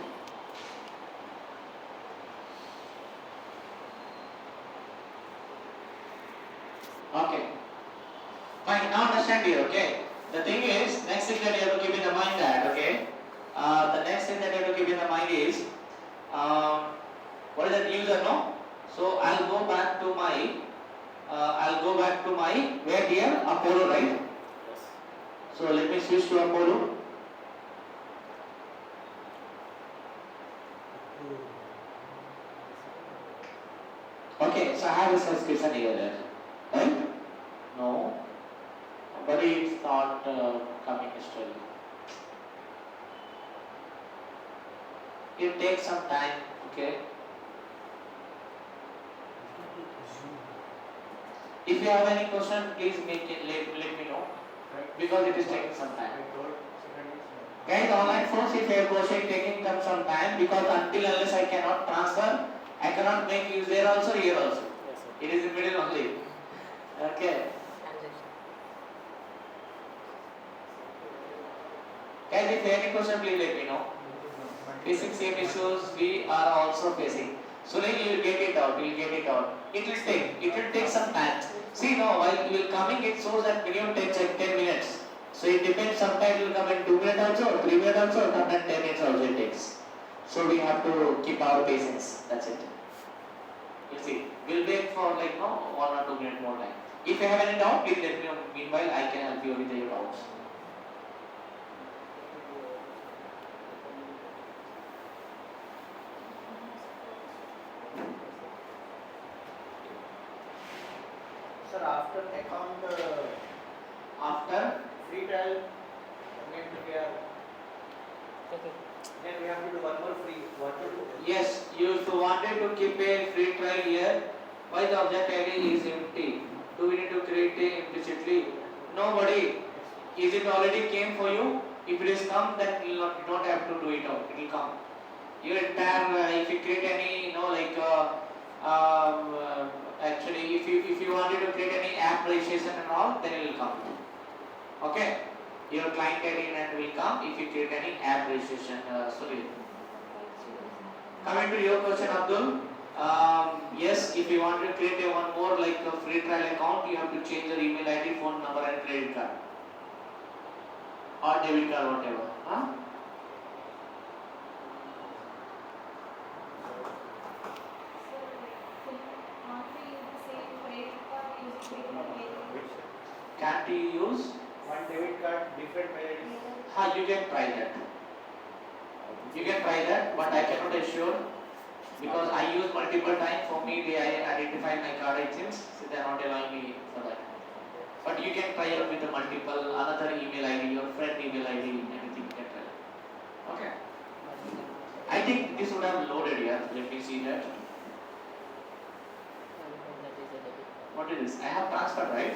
Okay. Fine. Now understand here. Okay. The thing is, next thing that you have to keep in the mind that the next thing that you have to keep in the mind is what is that user? No. So I'll go back to my where here Apollo, right? Yes. So let me switch to Apollo. Okay, so I have a subscription here, right? No, but it's not coming still. It takes some time, okay? If you have any question, please let me know, because it is taking some time. Guys, online forms, if you have question taking some time, because until unless I cannot transfer, I cannot make use there also, here also. Yes, sir. It is in middle only. Okay. Guys, if you have any question, please let me know. Facing same issues we are also facing. So then you will get it out. It will take some time. See now, while you will coming, it shows that minimum 10 minutes. So it depends. Sometimes it will come in 2 minutes also, or 3 minutes also, or sometimes 10 minutes also it takes. So we have to keep our patience. That's it. You see, we'll wait for 1 or 2 minutes more time. If you have any doubt, please let me know. Meanwhile, I can help you with your doubts. Sir, after account, After free trial, again we are, Okay. then we have to do one more free. What to do? yes, if you wanted to keep a free trial here, why the object ID is empty? Do we need to create a implicitly? Nobody. Is it already came for you? If it is come, then you don't have to do it out. It will come. Your entire, if you create any, actually, if you wanted to create any app registration and all, then it will come. Okay. Your client ID and will come if you create any app registration solution. Coming to your question, Abdul. Yes, if you want to create one more a free trial account, you have to change your email ID, phone number, and credit card or debit card, whatever. Huh? Can't you use? One debit card, different melodies. You can try that. You can try that, but I cannot assure because I use multiple times. For me, they identify my card items, so they are not allowing me for that. But you can try out with the multiple, another email ID, your friend email ID, anything you can try. Okay. I think this would have loaded here. Let me see that. What is this? I have transferred, right?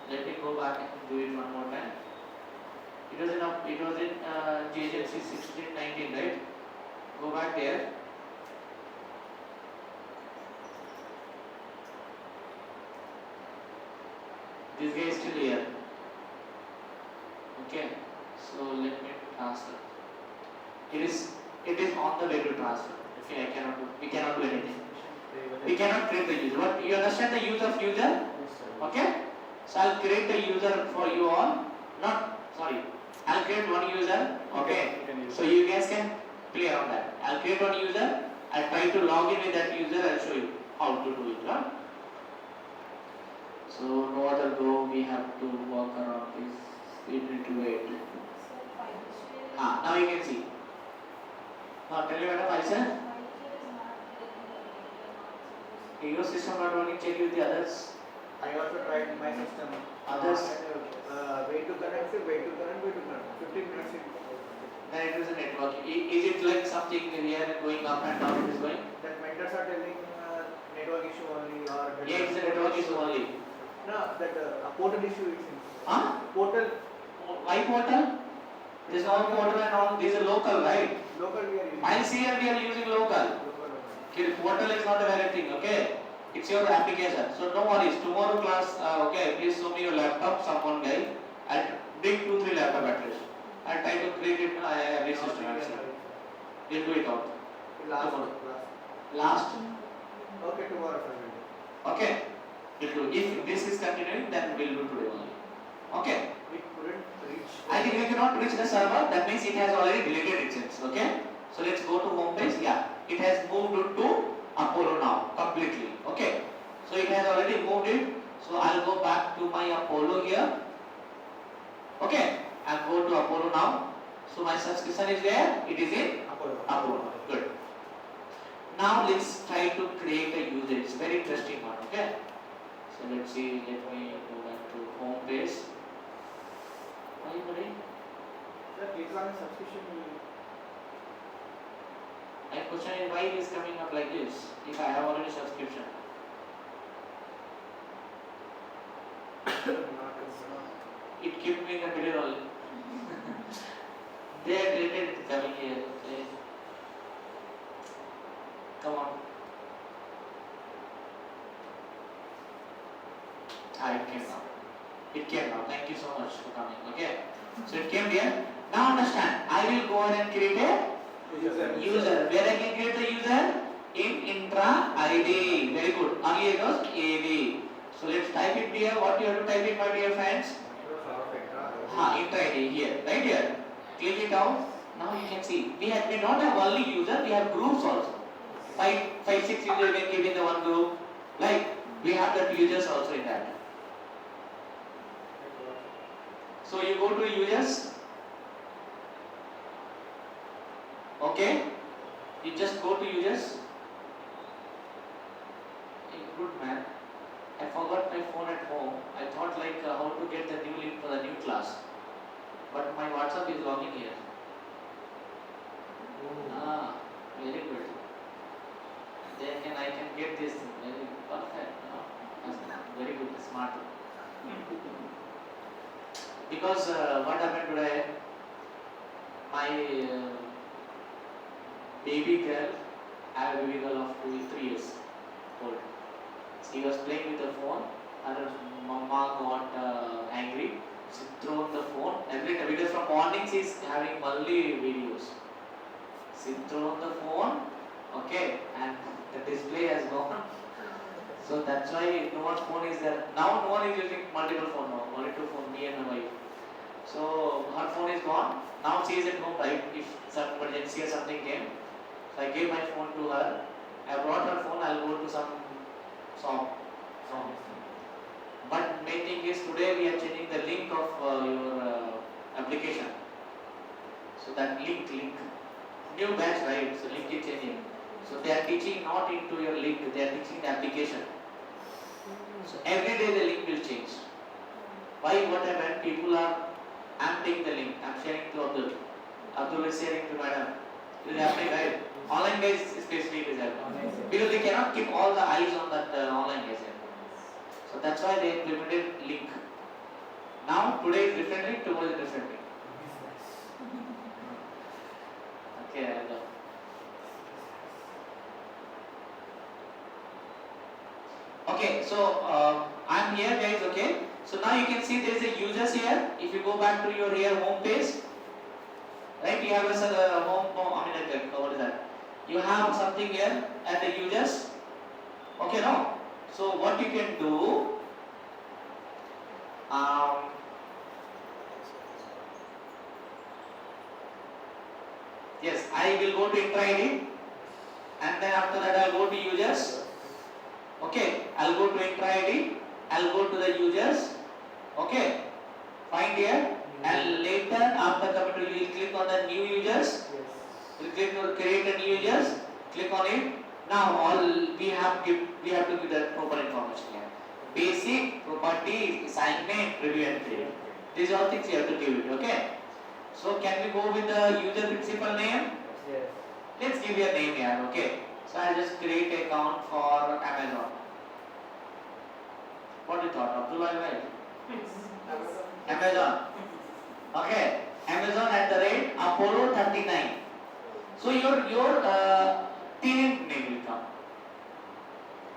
Let me go back and do it one more time. It was in GHMC 1619, right? Go back there. This guy is still here. Okay. So let me transfer. It is on the way to transfer. Okay, we cannot do anything. We cannot create the user. But you understand the use of user? Okay? So I'll create a user for you all. I'll create one user. Okay? So you guys can play around that. I'll create one user. I'll try to log in with that user. I'll show you how to do it. Huh? So no other go. We have to work around this. We need to wait. Now you can see. Now tell me what I said. Your system not only check with the others. I also tried my system. Others? Way to connect. 15 minutes. Then it is a network. Is it like something here going up and down? It is going? That vendors are telling network issue only or. Yeah, it's a network issue only. No, that a portal issue is in. Huh? Portal. Why portal? There is no portal and all. This is local, right? Local we are using. I'll see here we are using local. Okay, portal is not a valid thing, okay? It's your application. So no worries. Tomorrow class, okay, please show me your laptop, someone guy. I'll bring 2-3 laptop batteries. I'll try to create it every system. We'll do it out. Last. Okay, tomorrow. Okay. We'll do. If this is continuing, then we'll do today only. Okay. We couldn't reach. I think we cannot reach the server. That means it has already deleted itself. Okay. So let's go to home page. Yeah. It has moved to Apollo now completely. Okay. So it has already moved it. So I'll go back to my Apollo here. Okay, I'll go to Apollo now. So my subscription is where? It is in Apollo. Good. Now let's try to create a user. It's very interesting one. Okay. So let's see. Let me go back to home page. Are you ready? Sir, click on the subscription. My question is why it is coming up like this if I have already subscription. It kept me in the middle only. They are related coming here. Okay. Come on. It came now. It came now. Thank you so much for coming. Okay. So it came here. Now understand. I will go ahead and create a user. Where I can create the user? In ENTRA ID. Very good. Only it goes AV. So let's type it here. What you have to type it, my dear friends? ENTRA ID here. Right here. Click it out. Now you can see. We don't have only user. We have groups also. 5, 6 users we can keep in the one group. Like we have the users also in that. So you go to users. Okay. You just go to users. Good man. I forgot my phone at home. I thought like how to get the new link for the new class. But my WhatsApp is logging here. Very good. Then I can get this thing. Very perfect. Very good. Smart. Because what happened today? My baby girl, I have a baby girl of 3 years old. She was playing with the phone. Her mama got angry. She threw the phone every time because from morning she is having only videos. She threw the phone, okay, and the display has gone. So that's why no one's phone is there. Now no one is using multiple phone now, only 2 phones, me and my wife. So her phone is gone. Now she is at home, right? If some emergency or something came, so I gave my phone to her. I brought her phone. I'll go to some shop. But main thing is today we are changing the link of your application. So that link, new batch, right? So link is changing. So they are teaching not into your link, they are teaching the application. So every day the link will change. Why? What happened? People are, I'm taking the link, I'm sharing to Abdul. Abdul is sharing to madam. It is happening, right? Online guys especially it is happening. Because they cannot keep all the eyes on that online guys. So that's why they implemented link. Now today is differently, tomorrow is differently. Okay, I know. Okay, so I'm here guys, okay. So now you can see there is a users here. If you go back to your here home page, right, you have a what is that? You have something here at the users. Okay, no? So what you can do, yes, I will go to ENTRA ID and then after that I'll go to users. Okay, I'll go to ENTRA ID, I'll go to the users. Okay, find here and later after coming to you will click on the new users. You click on create a new users, click on it. Now all we have to give the proper information here. Basic, property, assignment, review and create. These are all things you have to give it, okay? So can we go with the user principal name? Yes. Let's give you a name here, okay? So I'll just create an account for Amazon. What do you thought? Abdul, right? Amazon. Okay. Amazon @ Apollo 39. So your tenant name will come.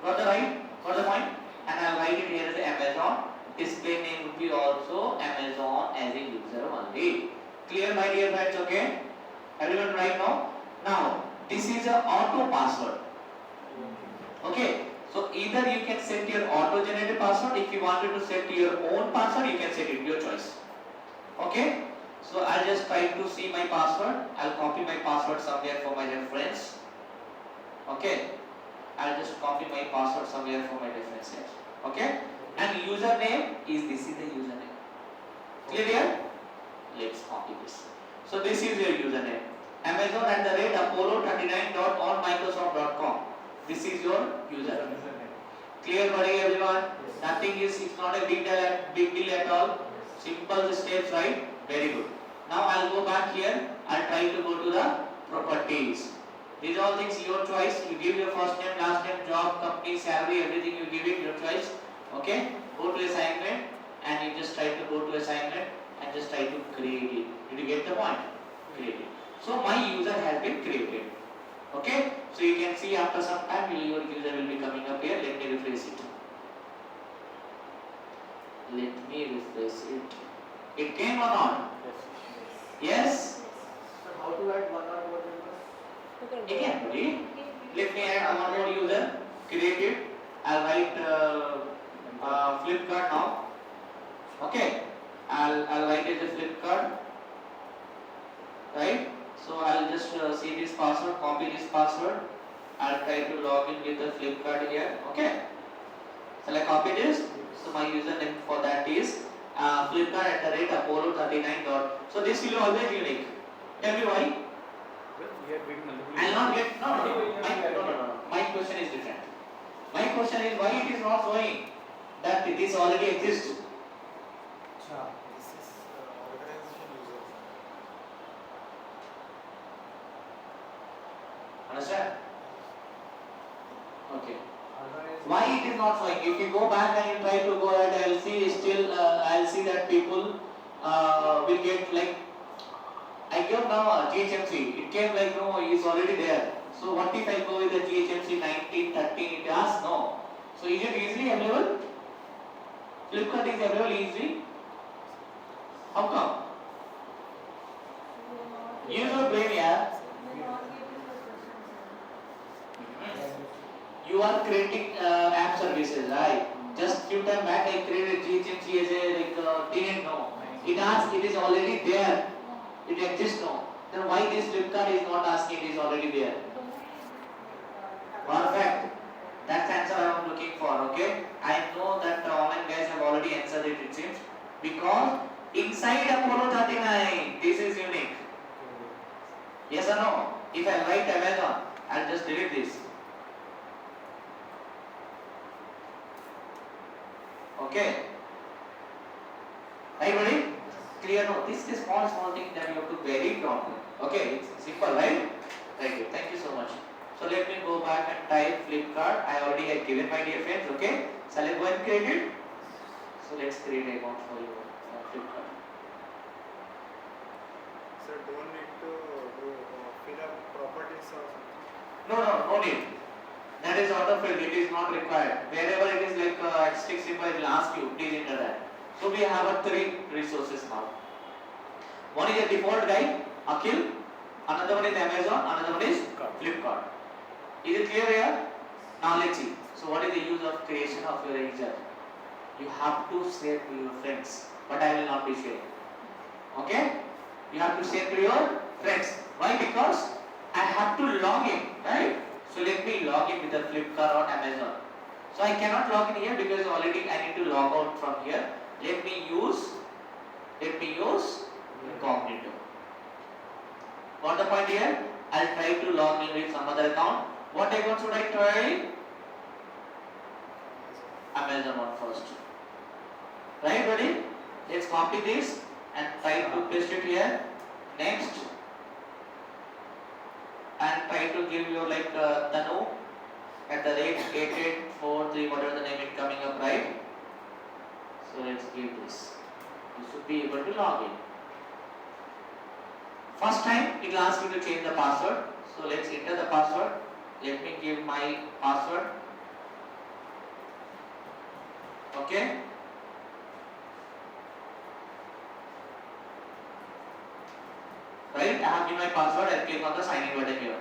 Got the point? And I'll write it here as Amazon. Display name will be also Amazon as a user only. Clear, my dear friends? Okay. Everyone right now? Now this is a auto password. Okay. So either you can set your auto generated password. If you wanted to set your own password, you can set it, your choice. Okay. So I'll just try to see my password. I'll copy my password somewhere for my reference. Okay. I'll just copy my password somewhere for my reference here. Okay. And username is, this is the username. Clear here? So this is your username. Amazon@apollo39.allmicrosoft.com. This is your username. Clear, buddy, everyone? Nothing is, it's not a big deal at all. Simple steps, right? Very good. Now I'll go back here. I'll try to go to the properties. These all things your choice. You give your first name, last name, job, company, salary, everything you give it your choice. Okay? Go to assignment and you just try to go to assignment and just try to create it. Did you get the point? Create it. So my user has been created. Okay? So you can see after some time your user will be coming up here. Let me refresh it. Let me refresh it. It came or not? Yes? Sir, how to add one or more members? Again, buddy. Let me add one more user. Create it. I'll write Flipkart now. Okay. I'll write it as Flipkart. Right? So I'll just see this password, copy this password. I'll try to log in with the Flipkart here. Okay. Shall I copy this? So my username for that is Flipkart@apollo39. So this will be always unique. Tell me why? I'll not get no. My question is different. My question is why it is not showing that this already exists. This is organization user. Understand? Okay. Why it is not showing? If you go back and you try to go ahead, I'll see still. I'll see that people will get like. I gave now a GHMC. It came like no, it's already there. So what if I go with the GHMC 19, 13? It asks no. So is it easily available? Flipkart is available easily. How come? Use your brain, yeah. You are creating app services, right? Just few time back I created GHMC as a didn't know. It asks it is already there. It exists no. Then why this Flipkart is not asking it is already there? Perfect. That's the answer I am looking for. Okay. I know that online guys have already answered it seems. Because inside Apollo 39, this is unique. Yes or no? If I write Amazon, I'll just delete this. Okay. Right, buddy? Clear? No. This is small thing that you have to very careful. Okay. It's simple, right? Thank you. Thank you so much. So let me go back and type Flipkart. I already have given my dear friends. Okay. Shall I go and create it? So let's create an account for you on Flipkart. Sir, don't need to fill up properties or something. No need. That is auto-filled. It is not required. Wherever it is like stick symbol, it will ask you, please enter that. So we have 3 resources now. One is a default guy, Akhil. Another one is Amazon. Another one is Flipkart. Is it clear here? Now let's see. So what is the use of creation of your user? You have to share to your friends, but I will not be sharing. Okay? You have to share to your friends. Why? Because I have to log in, right? So let me log in with the Flipkart or Amazon. So I cannot log in here because already I need to log out from here. Let me use incognito. Got the point here? I'll try to log in with some other account. What account should I try? Amazon one first. Right, buddy? Let's copy this and try to paste it here. Next. And try to give you like Tanu @8843, whatever the name is coming up, right? So let's give this. You should be able to log in. First time it will ask you to change the password. So let's enter the password. Let me give my password. Okay. Right, I have given my password and click on the sign in button here.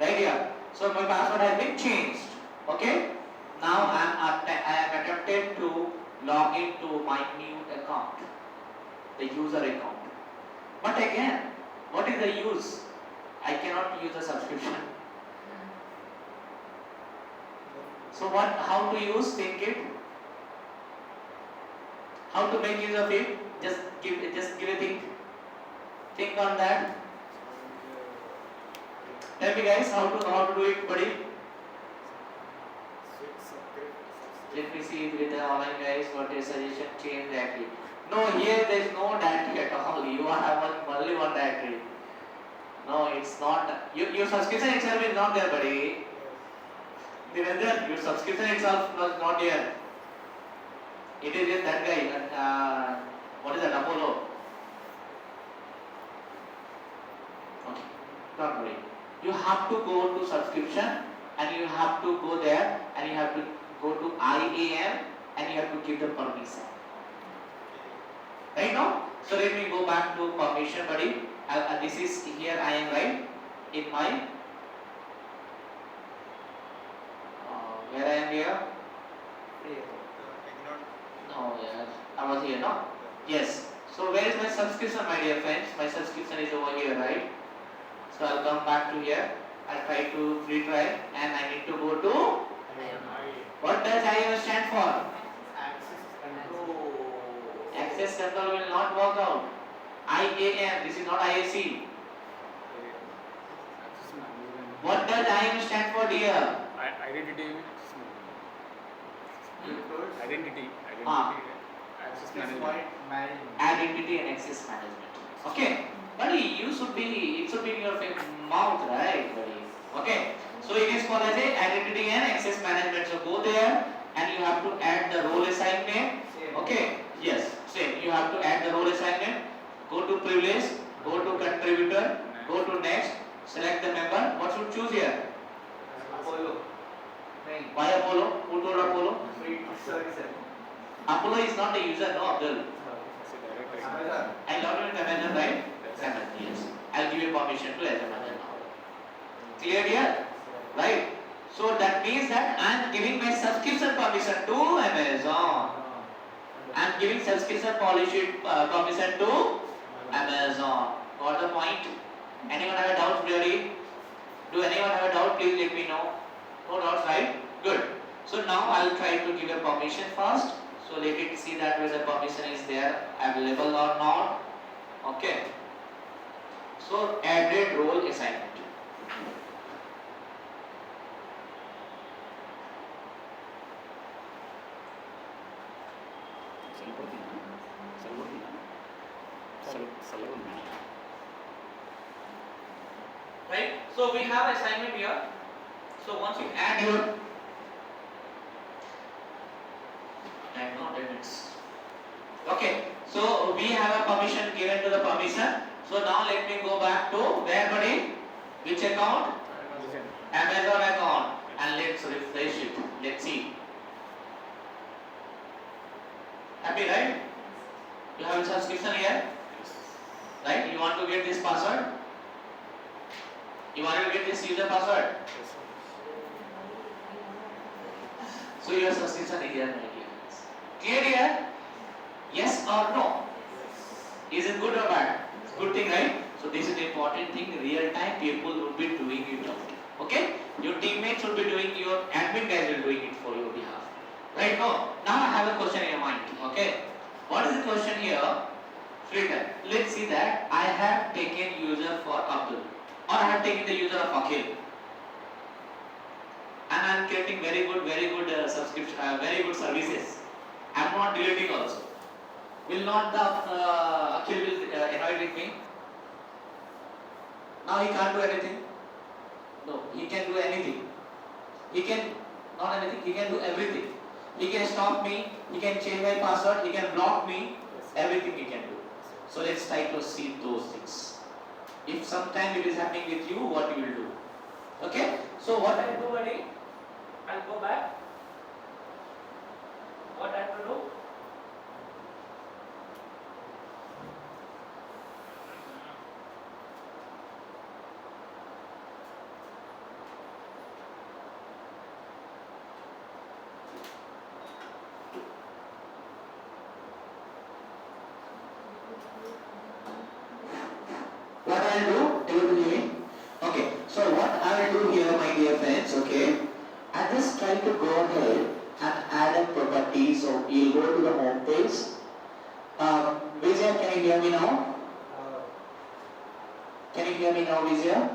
Right here. So my password has been changed. Okay. Now I am attempted to log into my new account, the user account. But again, what is the use? I cannot use the subscription. So what? How to use? Think it. How to make use of it? Just give a think. Think on that. Tell me guys how to do it, buddy. Let me see with the online guys what is suggestion change directory. No, here there is no directory at all. You have only one directory. No, it's not. Your subscription itself is not there, buddy. Your subscription itself was not there. It is just that guy. What is that? Apollo. Okay, don't worry. You have to go to subscription and you have to go there and you have to go to IAM and you have to give the permission. Right now? So let me go back to permission, buddy. This is here I am right in my where I am here. No, yes. I was here, no? Yes. So where is my subscription, my dear friends? My subscription is over here, right? So I'll come back to here. I'll try to retry and I need to go to. What does IAM stand for? Access control will not work out. IAM, this is not IAC. What does IAM stand for, dear? Identity. Identity. Access management. Identity and access management. Okay, buddy, it should be in your mouth, right, buddy? Okay, so it is called as a identity and access management. So go there and you have to add the role assignment. Okay, yes, same. You have to add the role assignment. Go to privilege, go to contributor, go to next, select the member. What should choose here? Apollo. Why Apollo? Who told Apollo? Apollo is not a user, no, Abdul. I'll log in with Amazon, right? Amazon, yes. I'll give you permission to Amazon now. Clear here? Right? So that means that I am giving my subscription permission to Amazon. I am giving subscription permission to Amazon. Got the point? Anyone have a doubt really? Do anyone have a doubt? Please let me know. No doubts, right? Good. So now I'll try to give a permission first. So let it see that whether permission is there available or not. Okay. So added role assignment. Right? So we have assignment here. So once you add your okay, so we have a permission given to the permission. So now let me go back to where, buddy? Which account? Amazon account. And let's refresh it. Let's see. Happy, right? You have a subscription here? Right? You want to get this password? You want to get this user password? So your subscription is here, my dear friends. Clear here? Yes or no? Is it good or bad? It's good thing, right? So this is the important thing. Real time people will be doing it out. Okay? Your teammates will be doing, your admin guys will be doing it for your behalf. Right? No. Now I have a question in your mind. Okay? What is the question here? Filter. Let's see that I have taken user for Abdul, or I have taken the user of Akhil, and I am creating very good subscription, very good services. I am not deleting also. Will not the Akhil will annoyed with me? Now he can't do anything. No, he can do anything. He can not anything. He can do everything. He can stop me. He can change my password. He can block me. Everything he can do. So let's try to see those things. If sometime it is happening with you, what you will do? Okay. So what I do, buddy? I'll go back. What I have to do? What I will do, everybody? Okay, so what I will do here, my dear friends, okay, I just try to go ahead and add a property. So you'll go to the home page. Vijay, can you hear me now? hear me now, Vijay?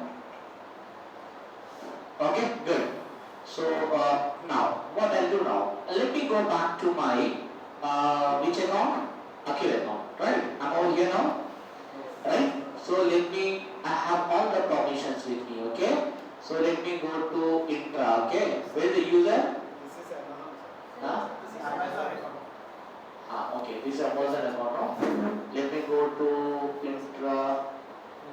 Okay, good. So now, what I'll do now, let me go back to my which account? Akil account, right? I'm over here now, right? So let me, I have all the permissions with me, okay? So let me go to ENTRA, okay? Where is the user? This is Amazon. Huh? This is Amazon account. Okay, this is Amazon account, no? Let me go to ENTRA,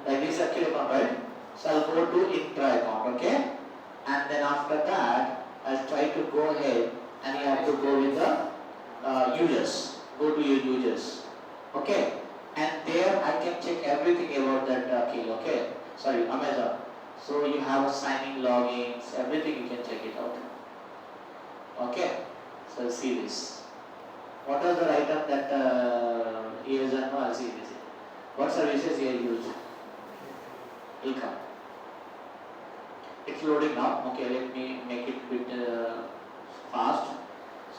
like this Akil account, right? So I'll go to ENTRA account, okay? And then after that, I'll try to go ahead and you have to go with the users. Go to your users. Okay? And there I can check everything about that key. Okay? Sorry, Amazon. So you have a sign in logins, everything you can check it out. Okay? So see this. What are the item that he has done? No, I'll see this. What services he has used? Will come. It's loading now. Okay, let me make it a bit fast.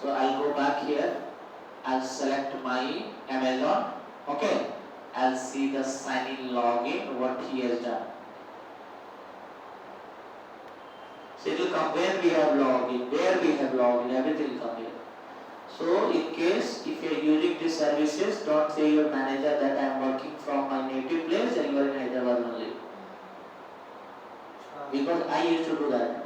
So I'll go back here. I'll select my Amazon. Okay, I'll see the sign in login, what he has done. So it will come where we have login, everything will come here. So in case if you are using these services, don't say your manager that I am working from my native place and you are in Hyderabad only. Because I used to do that.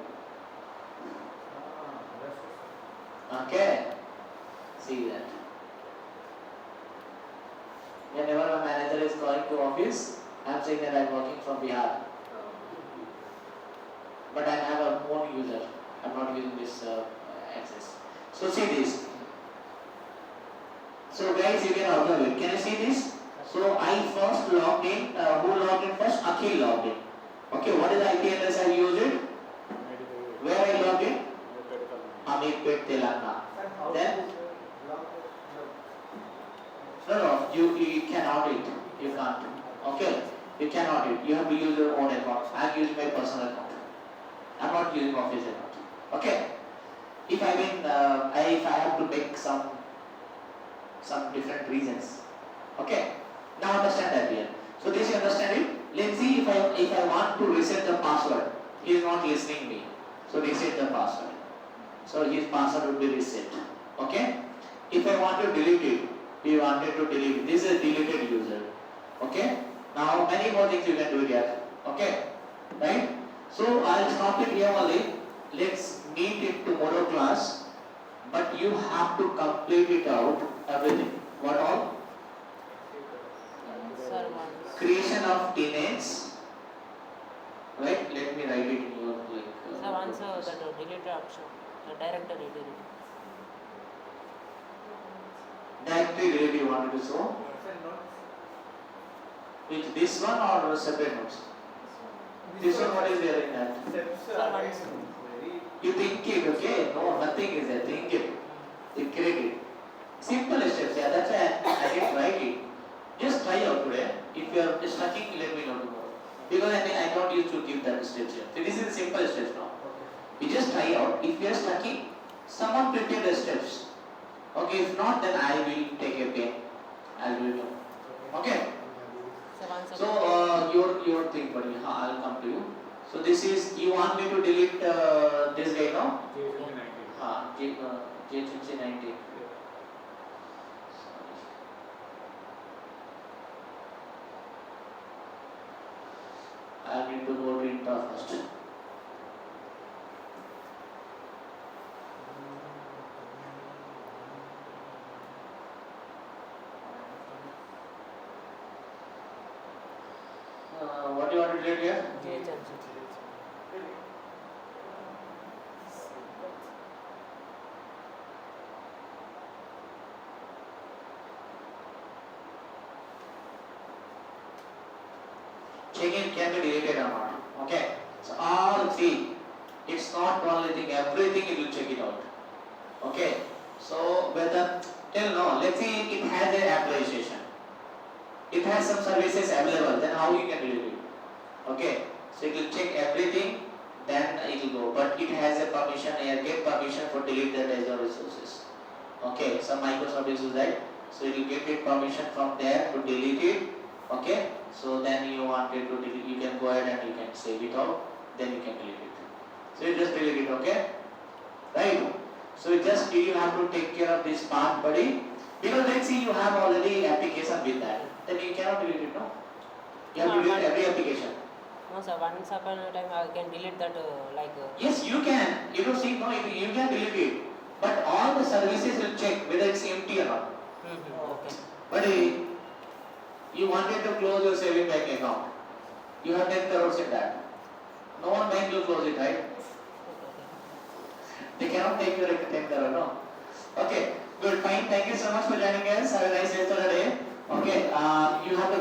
Okay? See that. Whenever my manager is calling to office, I am saying that I am working from Bihar. But I have a own user. I am not using this access. So see this. So guys, you can observe it. Can you see this? So I first logged in. Who logged in first? Akhil logged in. Okay, what is the IP address I used it? Where I logged in? Amirpet, Telangana. Then? No, you cannot it. You can't. Okay? You cannot it. You have to use your own account. I am using my personal account. I am not using office account. Okay? If I mean, if I have to make some different reasons. Okay? Now understand that here. So this you understand it? Let's see if I want to reset the password. He is not listening me. So reset the password. So his password would be reset. Okay? If I want to delete it, he wanted to delete it. This is a deleted user. Okay? Now many more things you can do here. Okay? Right? So I'll stop it here only. Let's meet in tomorrow class. But you have to complete it out. Everything. What all? Creation of tenants. Right? Let me write it in your So once that delete option, the directory delete. Directory delete you wanted to show? Which this one or separate notes? This one, what is there in that? You think it, okay? No, nothing is there. Think it. You create it. Simple steps, yeah. That's why I didn't write it. Just try out today. If you are studying, let me know tomorrow. Because I don't used to give that steps here. So this is the simple steps now. You just try out. If you are studying, someone prepare the steps. Okay, if not, then I will take a pen. I will do. Okay. So your thing, buddy. I'll come to you. So this is, you want me to delete this guy now? J19. I need to go to ENTRA first. What do you want to delete here? Check it can be deleted or not. Okay. So all three. It's not only thing, everything it will check it out. Okay. So whether till now, let's see it has an application. It has some services available, then how you can delete it? Okay. So it will check everything, then it will go. But it has a permission, get permission for delete that Azure resources. Okay. Some Microsoft uses that. So it will get permission from there to delete it. Okay, so then you wanted to delete, you can go ahead and you can save it out, then you can delete it. So you just delete it, okay? Right? So you have to take care of this part, buddy. Because let's see you have already application with that. Then you cannot delete it, no? You have to delete every application. No sir, once upon a time I can delete that Yes, you can. You see, no, you can delete it. But all the services will check whether it's empty or not. Okay. Buddy, you wanted to close your saving bank account. You have 10 crores in that. No one bank will close it, right? They cannot take your 10 crore, no? Okay, good, fine. Thank you so much for joining us. Have a nice rest of the day. Okay, you have to